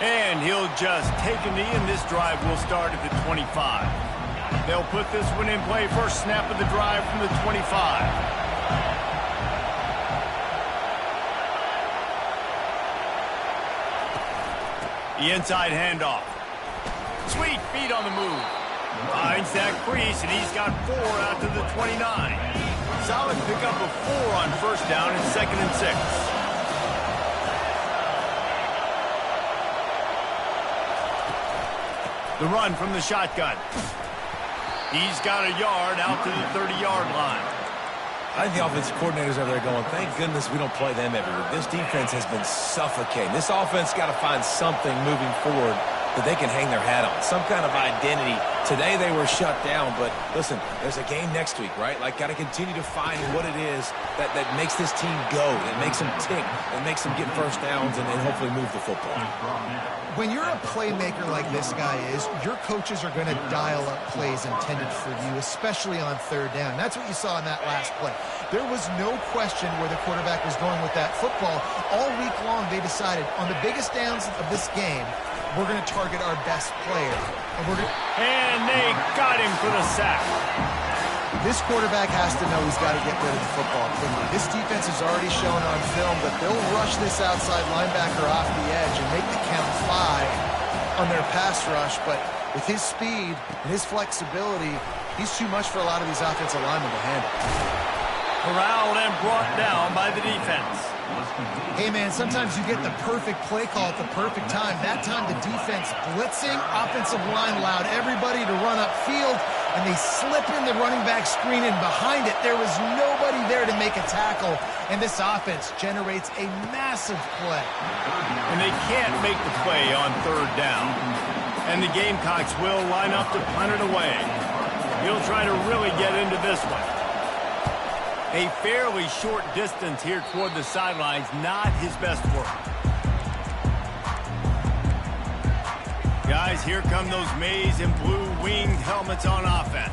And he'll just take a knee, and this drive will start at the 25. They'll put this one in play. First snap of the drive from the 25. The inside handoff. Sweet feet on the move. Finds that crease, and he's got 4 out to the 29. Solid pickup of 4 on first down and 2nd and 6. The run from the shotgun. He's got a yard out to the 30-yard line. I think the offensive coordinators over there going, thank goodness we don't play them every week. This defense has been suffocating. This offense got to find something moving forward that they can hang their hat on, some kind of identity. Today they were shut down, but listen, there's a game next week, right? Like, got to continue to find what it is that makes this team go, that makes them tick, that makes them get first downs and hopefully move the football. When you're a playmaker like this guy is, your coaches are going to dial up plays intended for you, especially on 3rd down. That's what you saw in that last play. There was no question where the quarterback was going with that football. All week long, they decided on the biggest downs of this game, we're going to target our best player. And they got him for the sack. This quarterback has to know he's got to get rid of the football quickly. This defense has already shown on film that they'll rush this outside linebacker off the edge and make the count 5 on their pass rush. But with his speed and his flexibility, he's too much for a lot of these offensive linemen to handle. Corralled and brought down by the defense. Hey, man, sometimes you get the perfect play call at the perfect time. That time the defense blitzing, offensive line allowed everybody to run upfield, and they slip in the running back screen, and behind it there was nobody there to make a tackle, and this offense generates a massive play. And they can't make the play on 3rd down. And the Gamecocks will line up to punt it away. He'll try to really get into this one. A fairly short distance here toward the sidelines, not his best work. Guys, here come those maize and blue winged helmets on offense.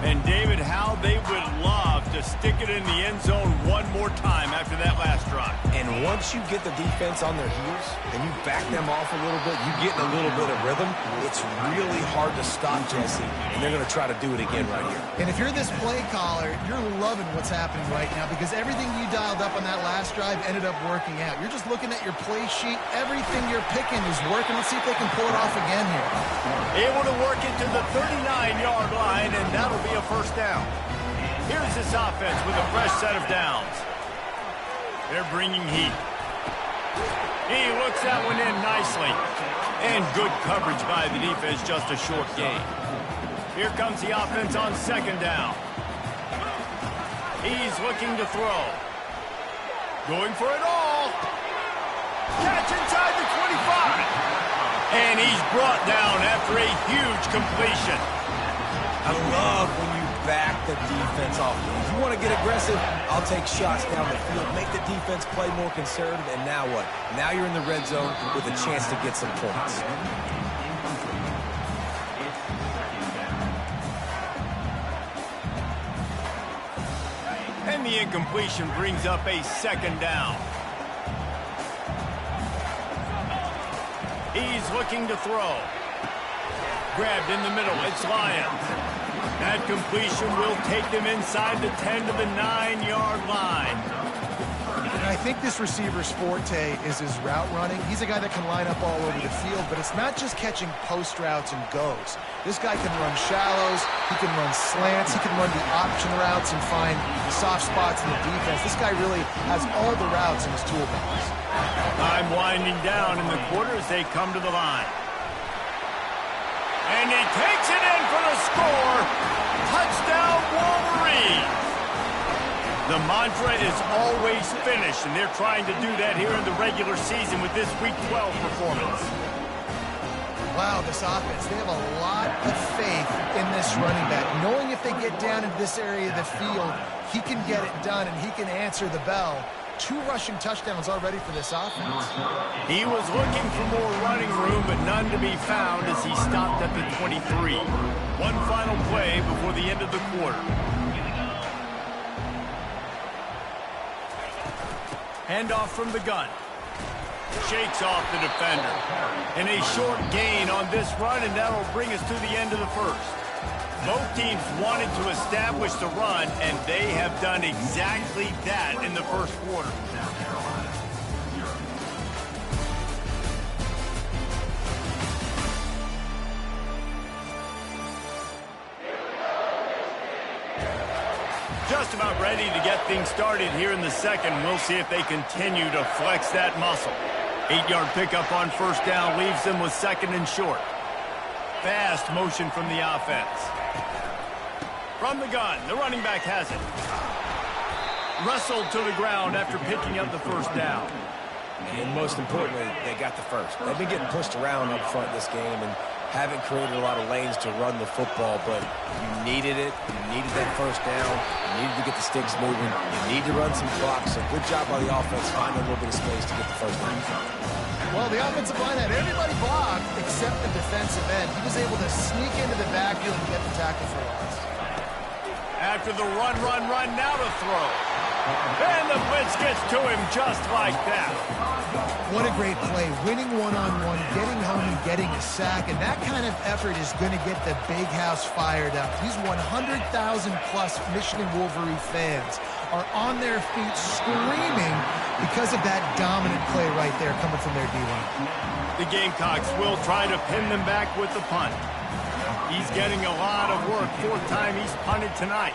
And, David, how they would love to stick it in the end zone one more time after that last drive. And once you get the defense on their heels and you back them off a little bit, you get in a little bit of rhythm, it's really hard to stop, Jesse, and they're going to try to do it again right here. And if you're this play caller, you're loving what's happening right now because everything you dialed up on that last drive ended up working out. You're just looking at your play sheet. Everything you're picking is working. Let's see if they can pull it off again here. Able to work it to the 39-yard line, and that'll be a first down. Here's this offense with a fresh set of downs. They're bringing heat. He looks that one in nicely. And good coverage by the defense, just a short gain. Here comes the offense on second down. He's looking to throw. Going for it all. Catch inside the 25. And he's brought down after a huge completion. I love when you back the defense off. If you want to get aggressive, I'll take shots down the field, make the defense play more conservative, and now what? Now you're in the red zone with a chance to get some points. And the incompletion brings up a second down. He's looking to throw. Grabbed in the middle. It's Lyons. That completion will take them inside the 10 to the 9-yard line. And I think this receiver's forte is his route running. He's a guy that can line up all over the field, but it's not just catching post routes and goes. This guy can run shallows, he can run slants, he can run the option routes and find soft spots in the defense. This guy really has all the routes in his toolbox. Time winding down in the quarter as they come to the line. And he takes it in for the score. Touchdown, Wolverines. The mantra is always finish, and they're trying to do that here in the regular season with this Week 12 performance. Wow, this offense, they have a lot of faith in this running back. Knowing if they get down into this area of the field, he can get it done and he can answer the bell. 2 rushing touchdowns already for this offense. He was looking for more running room, but none to be found as he stopped at the 23. One final play before the end of the quarter. Handoff from the gun. Shakes off the defender. And a short gain on this run, and that'll bring us to the end of the first. Both teams wanted to establish the run, and they have done exactly that in the first quarter. Just about ready to get things started here in the second. We'll see if they continue to flex that muscle. 8-yard pickup on first down leaves them with second and short. Fast motion from the offense. From the gun, the running back has it. Wrestled to the ground after picking up the first down. And most importantly, they got the first. They've been getting pushed around up front this game and haven't created a lot of lanes to run the football, but you needed it. You needed that first down. You needed to get the sticks moving. You need to run some clocks. So good job by the offense finding a little bit of space to get the first down. Well, the offensive line had everybody blocked except the defensive end. He was able to sneak into the backfield and get the tackle for loss. After the run, now to throw. And the blitz gets to him just like that. What a great play. Winning one-on-one, getting home and getting a sack. And that kind of effort is going to get the big house fired up. These 100,000-plus Michigan Wolverine fans are on their feet screaming because of that dominant play right there coming from their D-line. The Gamecocks will try to pin them back with the punt. He's getting a lot of work. 4th time he's punted tonight.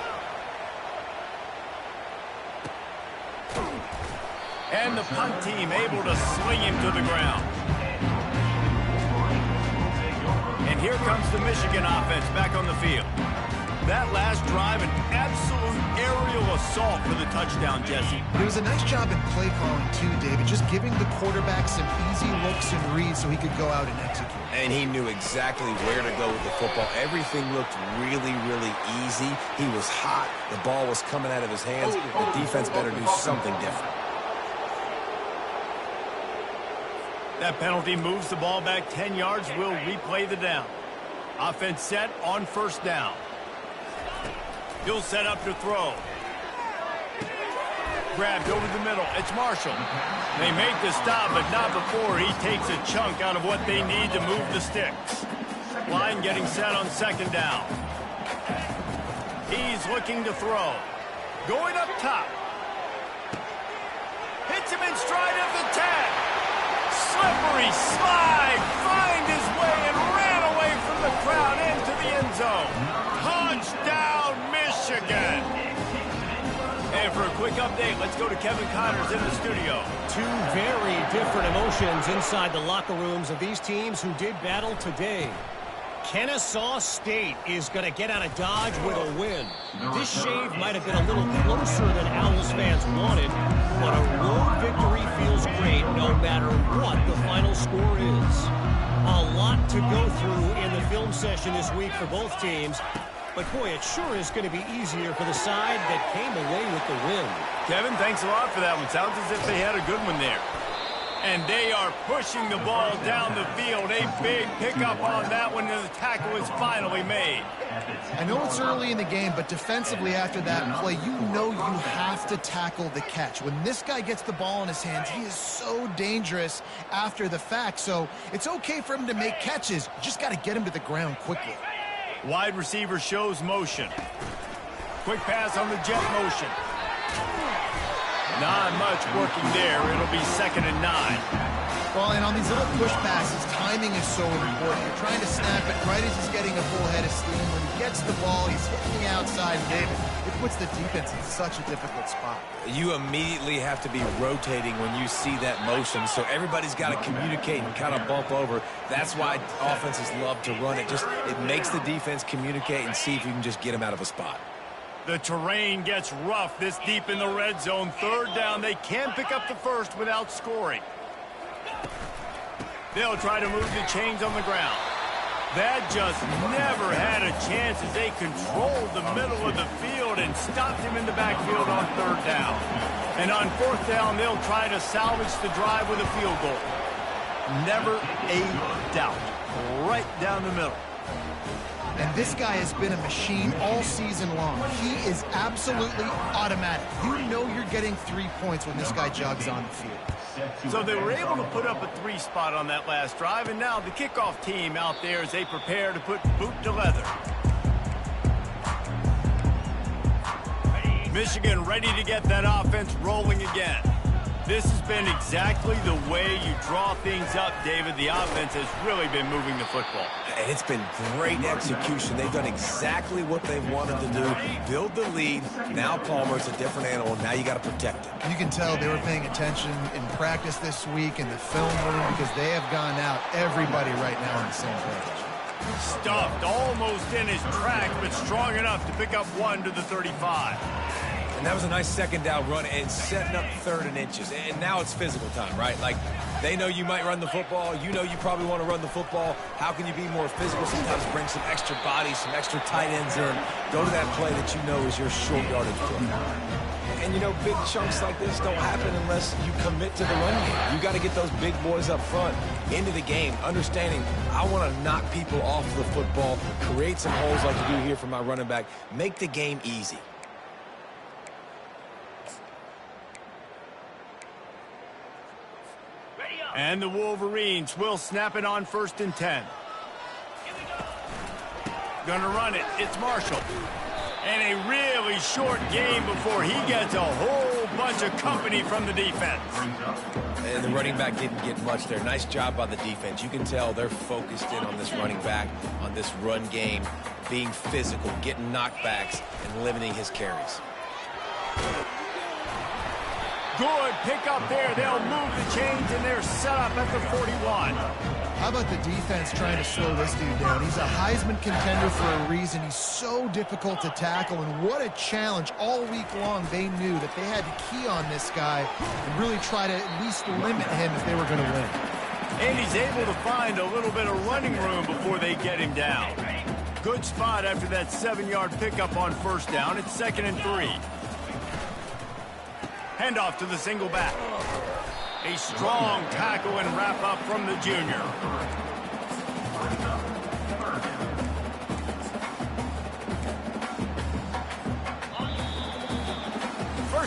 And the punt team able to swing him to the ground. And here comes the Michigan offense back on the field. That last drive, an absolute aerial assault for the touchdown, Jesse. But it was a nice job in play calling too, David, just giving the quarterback some easy looks and reads so he could go out and execute. And he knew exactly where to go with the football. Everything looked really, really easy. He was hot. The ball was coming out of his hands. The defense better do something different. That penalty moves the ball back 10 yards. We'll replay the down. Offense set on first down. He'll set up to throw. Grabbed over the middle. It's Marshall. They make the stop, but not before he takes a chunk out of what they need to move the sticks. Line getting set on second down. He's looking to throw. Going up top. Hits him in stride of the 10. Slippery slide. Find his way and ran away from the crowd into the end zone. Touchdown, Michigan. And for a quick update, let's go to Kevin Connors in the studio. Two very different emotions inside the locker rooms of these teams who did battle today. Kennesaw State is going to get out of Dodge with a win. This shave might have been a little closer than Owls fans wanted, but a road victory feels great no matter what the final score is. A lot to go through in the film session this week for both teams, but boy, it sure is going to be easier for the side that came away with the win. Kevin, thanks a lot for that one. Sounds as if they had a good one there. And they are pushing the ball down the field. A big pickup on that one, and the tackle is finally made. I know it's early in the game, but defensively after that play, you know you have to tackle the catch. When this guy gets the ball in his hands, he is so dangerous after the fact. So it's okay for him to make catches. You just got to get him to the ground quickly. Wide receiver shows motion. Quick pass on the jet motion. Not much working there. It'll be 2nd and 9. Well, and on these little push passes, timing is so important. You're trying to snap it right as he's getting a full head of steam. When he gets the ball, he's hitting the outside. David, it puts the defense in such a difficult spot. You immediately have to be rotating when you see that motion, so everybody's got to communicate and kind of bump over. That's why offenses love to run it. It makes the defense communicate and see if you can just get them out of a spot. The terrain gets rough this deep in the red zone. 3rd down. They can pick up the first without scoring. They'll try to move the chains on the ground. That just never had a chance as they controlled the middle of the field and stopped him in the backfield on 3rd down. And on 4th down, they'll try to salvage the drive with a field goal. Never a doubt. Right down the middle. And this guy has been a machine all season long. He is absolutely automatic. You know you're getting 3 points when this guy jogs on the field. So they were able to put up a 3 spot on that last drive, and now the kickoff team out there as they prepare to put boot to leather. Michigan ready to get that offense rolling again. This has been exactly the way you draw things up, David. The offense has really been moving the football. And it's been great execution. They've done exactly what they wanted to do. Build the lead. Now Palmer's a different animal. Now you got to protect it. You can tell they were paying attention in practice this week in the film room because they have gone out everybody right now on the same page. Stuffed almost in his track, but strong enough to pick up 1 to the 35. And that was a nice 2nd down run and setting up 3rd and inches. And now it's physical time, right? Like, they know you might run the football. You know you probably want to run the football. How can you be more physical? Sometimes bring some extra bodies, some extra tight ends in. Go to that play that you know is your short yardage play. And, you know, big chunks like this don't happen unless you commit to the run game. You got to get those big boys up front into the game, understanding I want to knock people off the football, create some holes like you do here for my running back, make the game easy. And the Wolverines will snap it on 1st and 10. Gonna run it. It's Marshall. And a really short game before he gets a whole bunch of company from the defense. And the running back didn't get much there. Nice job by the defense. You can tell they're focused in on this running back, on this run game, being physical, getting knockbacks, and limiting his carries. Good pick up there. They'll move the chains, and they're set up at the 41. How about the defense trying to slow this dude down? He's a Heisman contender for a reason. He's so difficult to tackle, and what a challenge. All week long, they knew that they had to key on this guy and really try to at least limit him if they were going to win. And he's able to find a little bit of running room before they get him down. Good spot after that 7-yard pickup on 1st down. It's 2nd and 3. Handoff to the single back. A strong tackle and wrap up from the junior.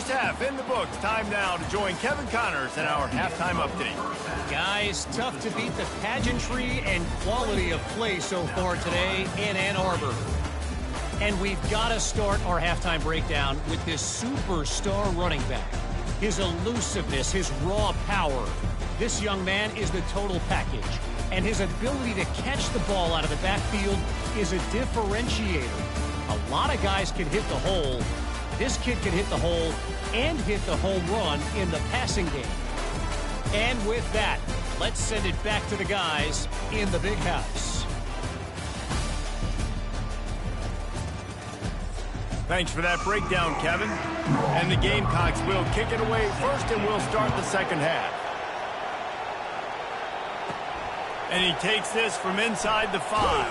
half in the books. Time now to join Kevin Connors in our halftime update. Guys, tough to beat the pageantry and quality of play so far today in Ann Arbor. And we've got to start our halftime breakdown with this superstar running back. His elusiveness, his raw power. This young man is the total package. And his ability to catch the ball out of the backfield is a differentiator. A lot of guys can hit the hole. This kid can hit the hole and hit the home run in the passing game. And with that, let's send it back to the guys in the big house. Thanks for that breakdown, Kevin. And the Gamecocks will kick it away first, and we'll start the second half. And he takes this from inside the 5.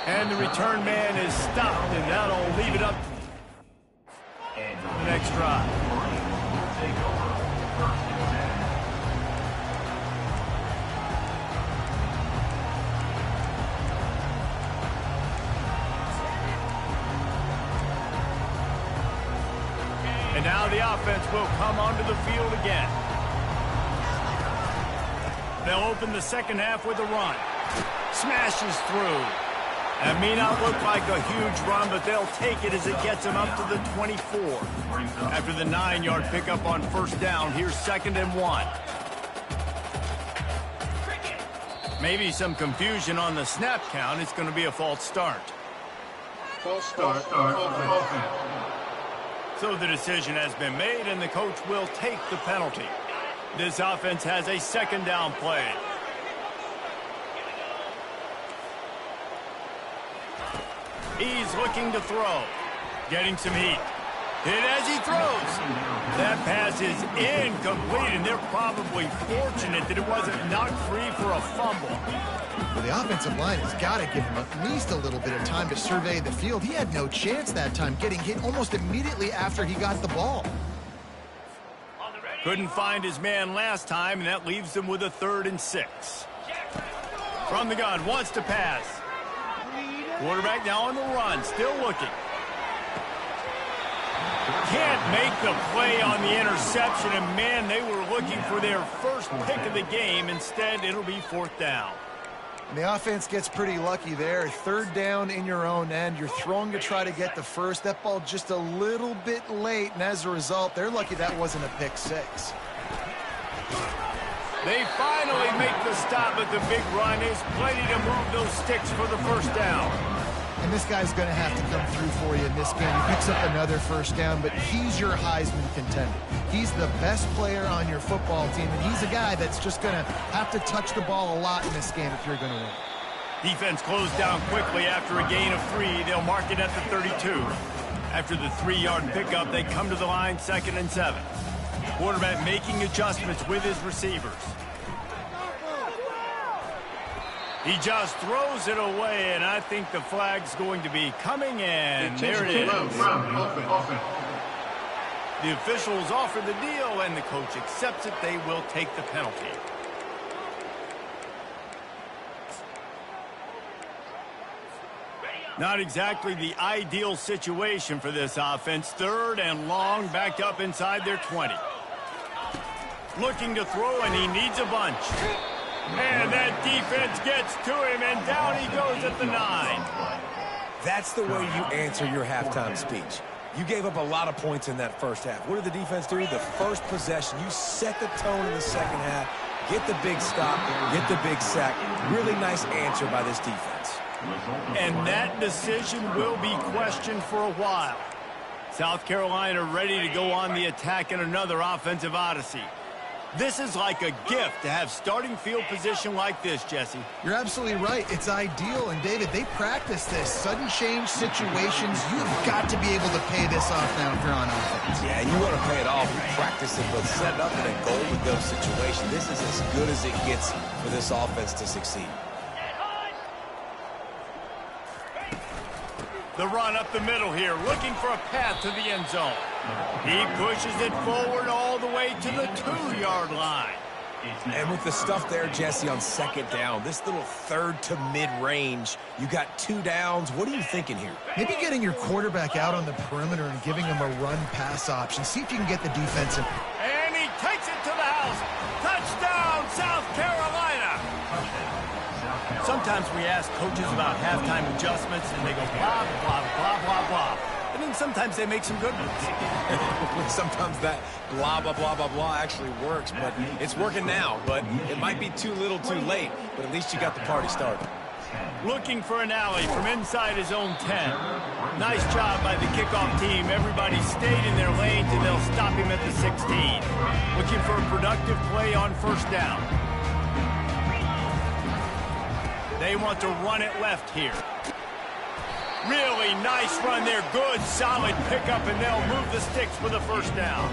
And the return man is stopped, and that'll leave it up to the next drive. And now the offense will come onto the field again. They'll open the second half with a run. Smashes through. That may not look like a huge run, but they'll take it as it gets them up to the 24. After the 9-yard pickup on first down, here's 2nd and 1. Maybe some confusion on the snap count. It's going to be a false start. False start. So the decision has been made, and the coach will take the penalty. This offense has a 2nd down play. He's looking to throw. Getting some heat. Hit as he throws. That pass is incomplete, and they're probably fortunate that it wasn't knocked free for a fumble. Well, the offensive line has got to give him at least a little bit of time to survey the field. He had no chance that time, getting hit almost immediately after he got the ball. Couldn't find his man last time, and that leaves them with a 3rd and 6. From the gun, wants to pass. Quarterback now on the run, still looking. Can't make the play on the interception, and man, they were looking for their first pick of the game. Instead, it'll be 4th down. And the offense gets pretty lucky there. 3rd down in your own end. You're throwing to try to get the first. That ball just a little bit late, and as a result, they're lucky that wasn't a pick 6. They finally make the stop, but the big run is plenty to move those sticks for the first down. And this guy's going to have to come through for you in this game. He picks up another first down, but he's your Heisman contender. He's the best player on your football team, and he's a guy that's just going to have to touch the ball a lot in this game if you're going to win. Defense closed down quickly after a gain of 3. They'll mark it at the 32. After the 3-yard pickup, they come to the line 2nd and 7. Quarterback making adjustments with his receivers. He just throws it away, and I think the flag's going to be coming in. There it is. The officials offer the deal, and the coach accepts it. They will take the penalty. Not exactly the ideal situation for this offense. 3rd and long, backed up inside their 20. Looking to throw, and he needs a bunch. And that defense gets to him, and down he goes at the 9. That's the way you answer your halftime speech. You gave up a lot of points in that first half. What did the defense do? The first possession, you set the tone in the second half, get the big stop, get the big sack. Really nice answer by this defense. And that decision will be questioned for a while. South Carolina ready to go on the attack in another offensive odyssey. This is like a gift to have starting field position like this, Jesse. You're absolutely right. It's ideal. And, David, they practice this. Sudden change situations, you've got to be able to pay this off now if you're on offense. Yeah, and you want to pay it off. You practice it, but set it up in a goal-to-go situation. This is as good as it gets for this offense to succeed. The run up the middle here, looking for a path to the end zone. He pushes it forward all the way to the 2-yard line. And with the stuff there, Jesse, on second down, this little third to mid-range, you got 2 downs. What are you thinking here? Maybe getting your quarterback out on the perimeter and giving him a run-pass option. See if you can get the defensive. And he takes it to the house. Touchdown, South Carolina. Sometimes we ask coaches about halftime adjustments, and they go blah, blah, blah, blah, blah. And then sometimes they make some good ones. Sometimes that blah, blah, blah, blah, blah actually works, but it's working now. But it might be too little too late, but at least you got the party started. Looking for an alley from inside his own 10. Nice job by the kickoff team. Everybody stayed in their lanes, and they'll stop him at the 16. Looking for a productive play on first down. They want to run it left here. Really nice run there. Good, solid pickup, and they'll move the sticks for the first down.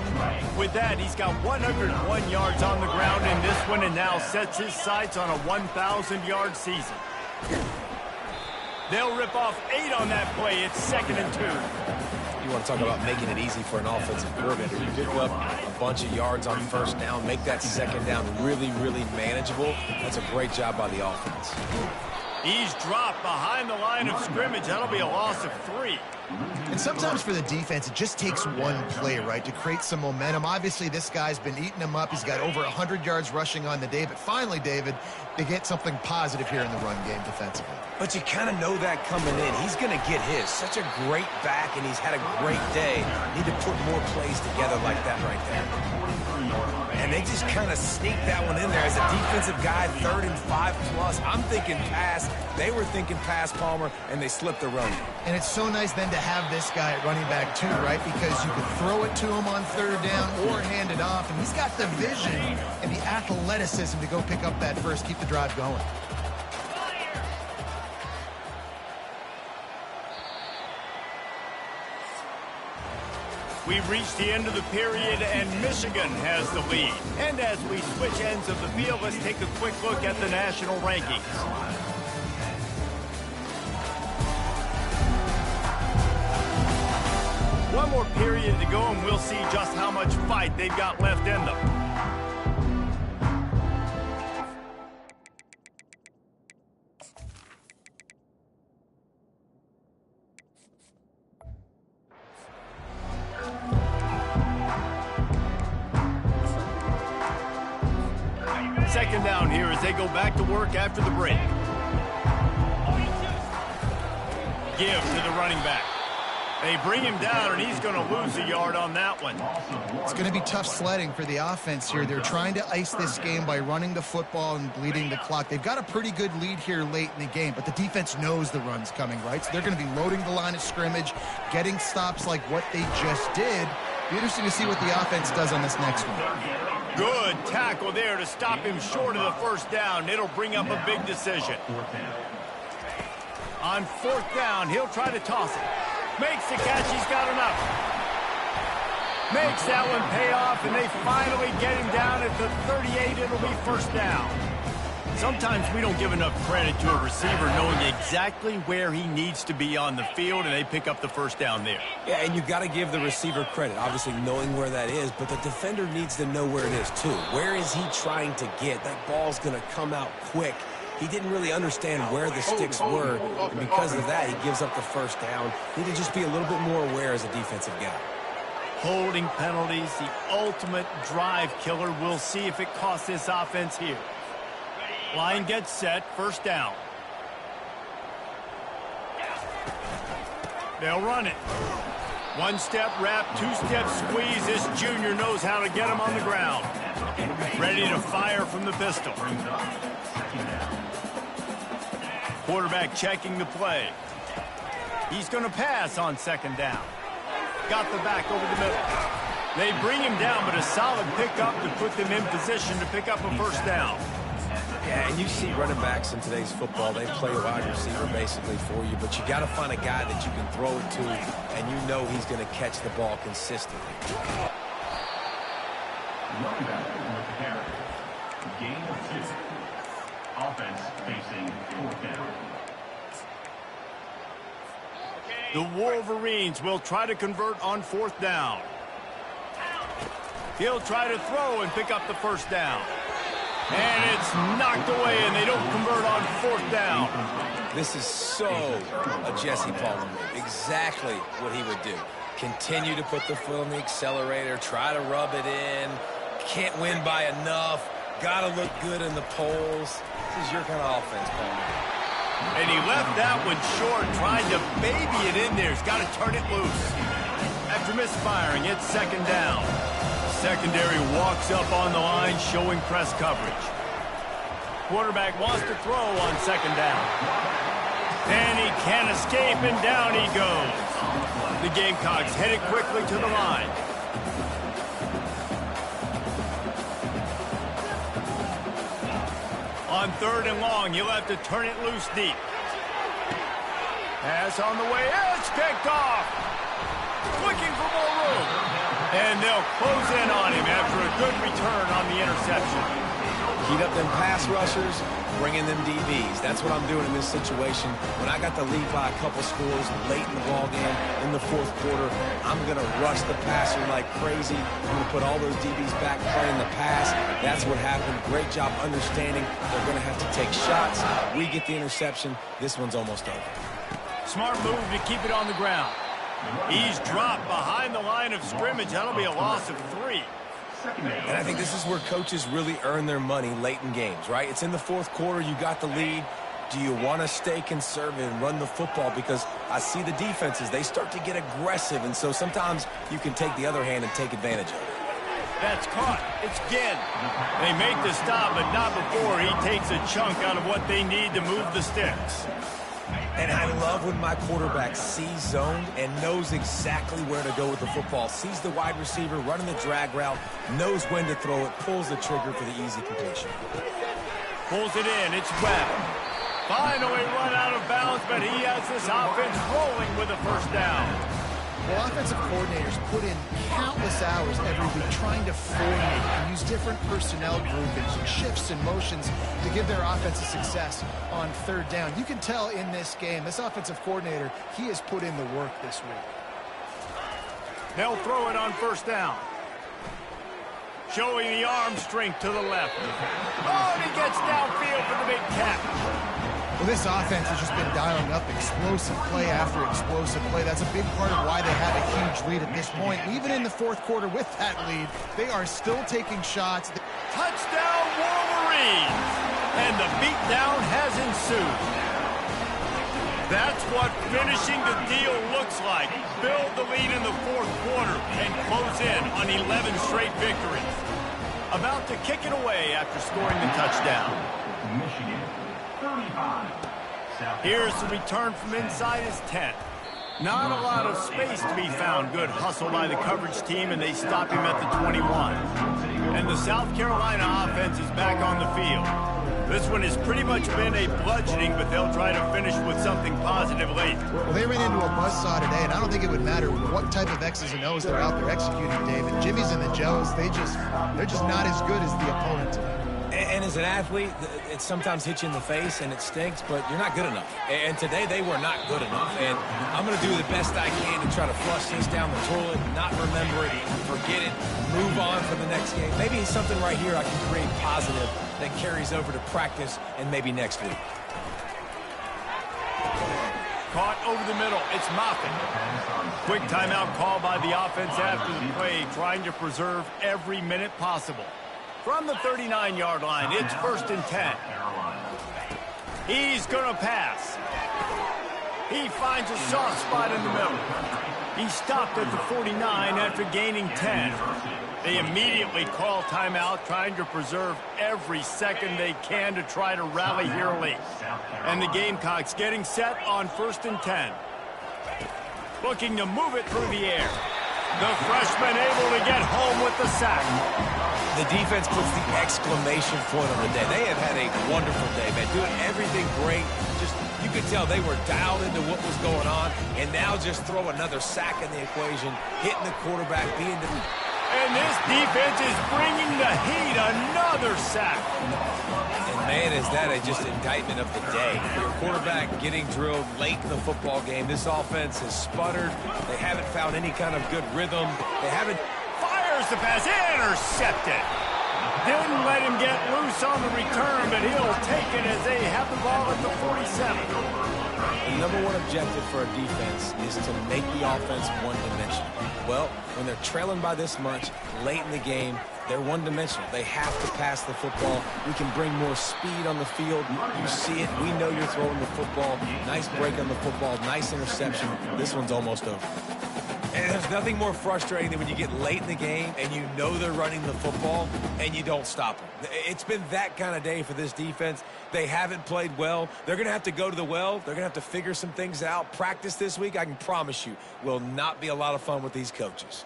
With that, he's got 101 yards on the ground in this one and now sets his sights on a 1,000-yard season. They'll rip off 8 on that play. It's 2nd and 2. You want to talk about making it easy for an offensive coordinator. You pick up a bunch of yards on first down, make that second down really, really manageable. That's a great job by the offense. He's dropped behind the line of scrimmage. That'll be a loss of 3. And sometimes for the defense, it just takes one play, right, to create some momentum. Obviously, this guy's been eating them up. He's got over 100 yards rushing on the day. But finally, David, they get something positive here in the run game defensively. But you kind of know that coming in. He's going to get his. Such a great back, and he's had a great day. Need to put more plays together like that right there. And they just kind of sneak that one in there. As a defensive guy, 3rd and 5+. I'm thinking pass. They were thinking pass, Palmer, and they slipped the run. And it's so nice then to have this guy at running back too, right? Because you can throw it to him on 3rd down or hand it off. And he's got the vision and the athleticism to go pick up that first, keep the drive going. We've reached the end of the period, and Michigan has the lead. And as we switch ends of the field, let's take a quick look at the national rankings. One more period to go, and we'll see just how much fight they've got left in them. Second down here as they go back to work after the break. Give to the running back. They bring him down, and he's going to lose a yard on that one. It's going to be tough sledding for the offense here. They're trying to ice this game by running the football and bleeding the clock. They've got a pretty good lead here late in the game, but the defense knows the run's coming, right? So they're going to be loading the line of scrimmage, getting stops like what they just did. Be interesting to see what the offense does on this next one. Good tackle there to stop him short of the first down. It'll bring up a big decision. On 4th down, he'll try to toss it. Makes the catch. He's got enough. Makes that one pay off, and they finally get him down at the 38. It'll be first down. Sometimes we don't give enough credit to a receiver knowing exactly where he needs to be on the field, and they pick up the first down there. Yeah, and you've got to give the receiver credit, obviously knowing where that is, but the defender needs to know where it is too. Where is he trying to get? That ball's going to come out quick. He didn't really understand where the sticks were, and because of that, he gives up the first down. Need to just be a little bit more aware as a defensive guy. Holding penalties, the ultimate drive killer. We'll see if it costs this offense here. Line gets set, first down. They'll run it. 1-step wrap, 2-step squeeze. This junior knows how to get him on the ground. Ready to fire from the pistol. Quarterback checking the play. He's going to pass on 2nd down. Got the back over the middle. They bring him down, but a solid pickup to put them in position to pick up a first down. Yeah, and you see running backs in today's football, they play a wide receiver basically for you, but you got to find a guy that you can throw it to, and you know he's going to catch the ball consistently. Running back with the carry. Gain of 2. Offense facing 4th down. The Wolverines will try to convert on 4th down. He'll try to throw and pick up the first down. And it's knocked away, and they don't convert on 4th down. This is so a Jesse Palmer move. Exactly what he would do. Continue to put the foot on the accelerator, try to rub it in. Can't win by enough. Got to look good in the polls. This is your kind of offense, Palmer. And he left that one short, trying to baby it in there. He's got to turn it loose. After misfiring, it's 2nd down. Secondary walks up on the line, showing press coverage. Quarterback wants to throw on 2nd down. And he can't escape, and down he goes. The Gamecocks headed quickly to the line. On 3rd and long, you'll have to turn it loose deep. Pass on the way, it's picked off. Looking for more room. And they'll close in on him after a good return on the interception. Heat up them pass rushers, bring in them DBs. That's what I'm doing in this situation. When I got the lead by a couple scores late in the ballgame, in the 4th quarter, I'm going to rush the passer like crazy. I'm going to put all those DBs back playing the pass. That's what happened. Great job understanding they're going to have to take shots. We get the interception. This one's almost over. Smart move to keep it on the ground. He's dropped behind the line of scrimmage. That'll be a loss of 3. And I think this is where coaches really earn their money late in games, right? It's in the 4th quarter. You got the lead. Do you want to stay conservative and run the football? Because I see the defenses, they start to get aggressive, and so sometimes you can take the other hand and take advantage of it. That's caught. It's Ginn. They make the stop, but not before he takes a chunk out of what they need to move the sticks. And I love when my quarterback sees zoned and knows exactly where to go with the football. Sees the wide receiver running the drag route, knows when to throw it, pulls the trigger for the easy completion. Pulls it in. It's Webb. Finally run out of bounds, but he has this offense rolling with a 1st down. Well, offensive coordinators put in countless hours every week trying to formate and use different personnel groupings and shifts and motions to give their offensive success on 3rd down. You can tell in this game, this offensive coordinator, he has put in the work this week. They'll throw it on 1st down. Showing the arm strength to the left. Oh, and he gets downfield for the big catch. Well, this offense has just been dialing up explosive play after explosive play. That's a big part of why they have a huge lead at this point. Even in the 4th quarter with that lead, they are still taking shots. Touchdown, Wolverines! And the beatdown has ensued. That's what finishing the deal looks like. Build the lead in the 4th quarter and close in on 11 straight victories. About to kick it away after scoring the touchdown. Michigan, 35. Here's the return from inside his 10. Not a lot of space to be found. Good hustle by the coverage team, and they stop him at the 21. And the South Carolina offense is back on the field. This one has pretty much been a bludgeoning, but they'll try to finish with something positive late. Well, they ran into a buzzsaw today, and I don't think it would matter what type of X's and O's they're out there executing, David. Jimmy's and the Joes, they're just not as good as the opponent today. And as an athlete, it sometimes hits you in the face and it stinks, but you're not good enough. And today they were not good enough. And I'm going to do the best I can to try to flush this down the toilet, not remember it, forget it, move on for the next game. Maybe it's something right here I can create positive that carries over to practice and maybe next week. Caught over the middle. It's Moffitt. Quick timeout call by the offense after the play, trying to preserve every minute possible. From the 39-yard line, it's 1st and 10. He's going to pass. He finds a soft spot in the middle. He stopped at the 49 after gaining 10. They immediately call timeout, trying to preserve every second they can to try to rally here late. And the Gamecocks getting set on 1st and 10. Looking to move it through the air. The freshman able to get home with the sack. The defense puts the exclamation point on the day. They have had a wonderful day, man. Doing everything great. Just, you could tell they were dialed into what was going on. And now just throw another sack in the equation, hitting the quarterback, being the... And this defense is bringing the heat. Another sack. And man, is that just indictment of the day. Your quarterback getting drilled late in the football game. This offense has sputtered. They haven't found any kind of good rhythm. They haven't... Fires the pass. Intercepted. Didn't let him get loose on the return, but he'll take it as they have the ball at the 47. The number one objective for a defense is to make the offense one-dimensional. Well, when they're trailing by this much late in the game, they're one-dimensional. They have to pass the football. We can bring more speed on the field. You see it. We know you're throwing the football. Nice break on the football. Nice interception. This one's almost over. And there's nothing more frustrating than when you get late in the game and you know they're running the football and you don't stop them. It's been that kind of day for this defense. They haven't played well. They're going to have to go to the well. They're going to have to figure some things out. Practice this week, I can promise you, will not be a lot of fun with these coaches.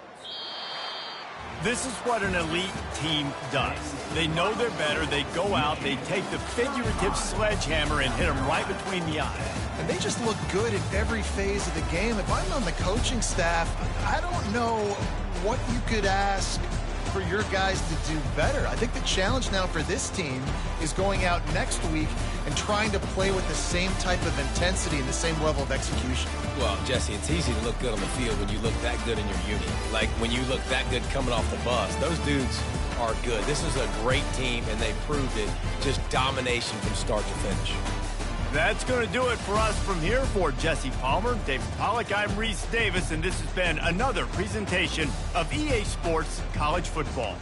This is what an elite team does. They know they're better. They go out, they take the figurative sledgehammer and hit them right between the eyes. And they just look good in every phase of the game. If I'm on the coaching staff, I don't know what you could ask for your guys to do better. I think the challenge now for this team is going out next week and trying to play with the same type of intensity and the same level of execution. Well, Jesse, it's easy to look good on the field when you look that good in your unit. Like when you look that good coming off the bus. Those dudes are good. This is a great team, and they proved it. Just domination from start to finish. That's going to do it for us from here. For Jesse Palmer, David Pollack, I'm Reese Davis, and this has been another presentation of EA Sports College Football.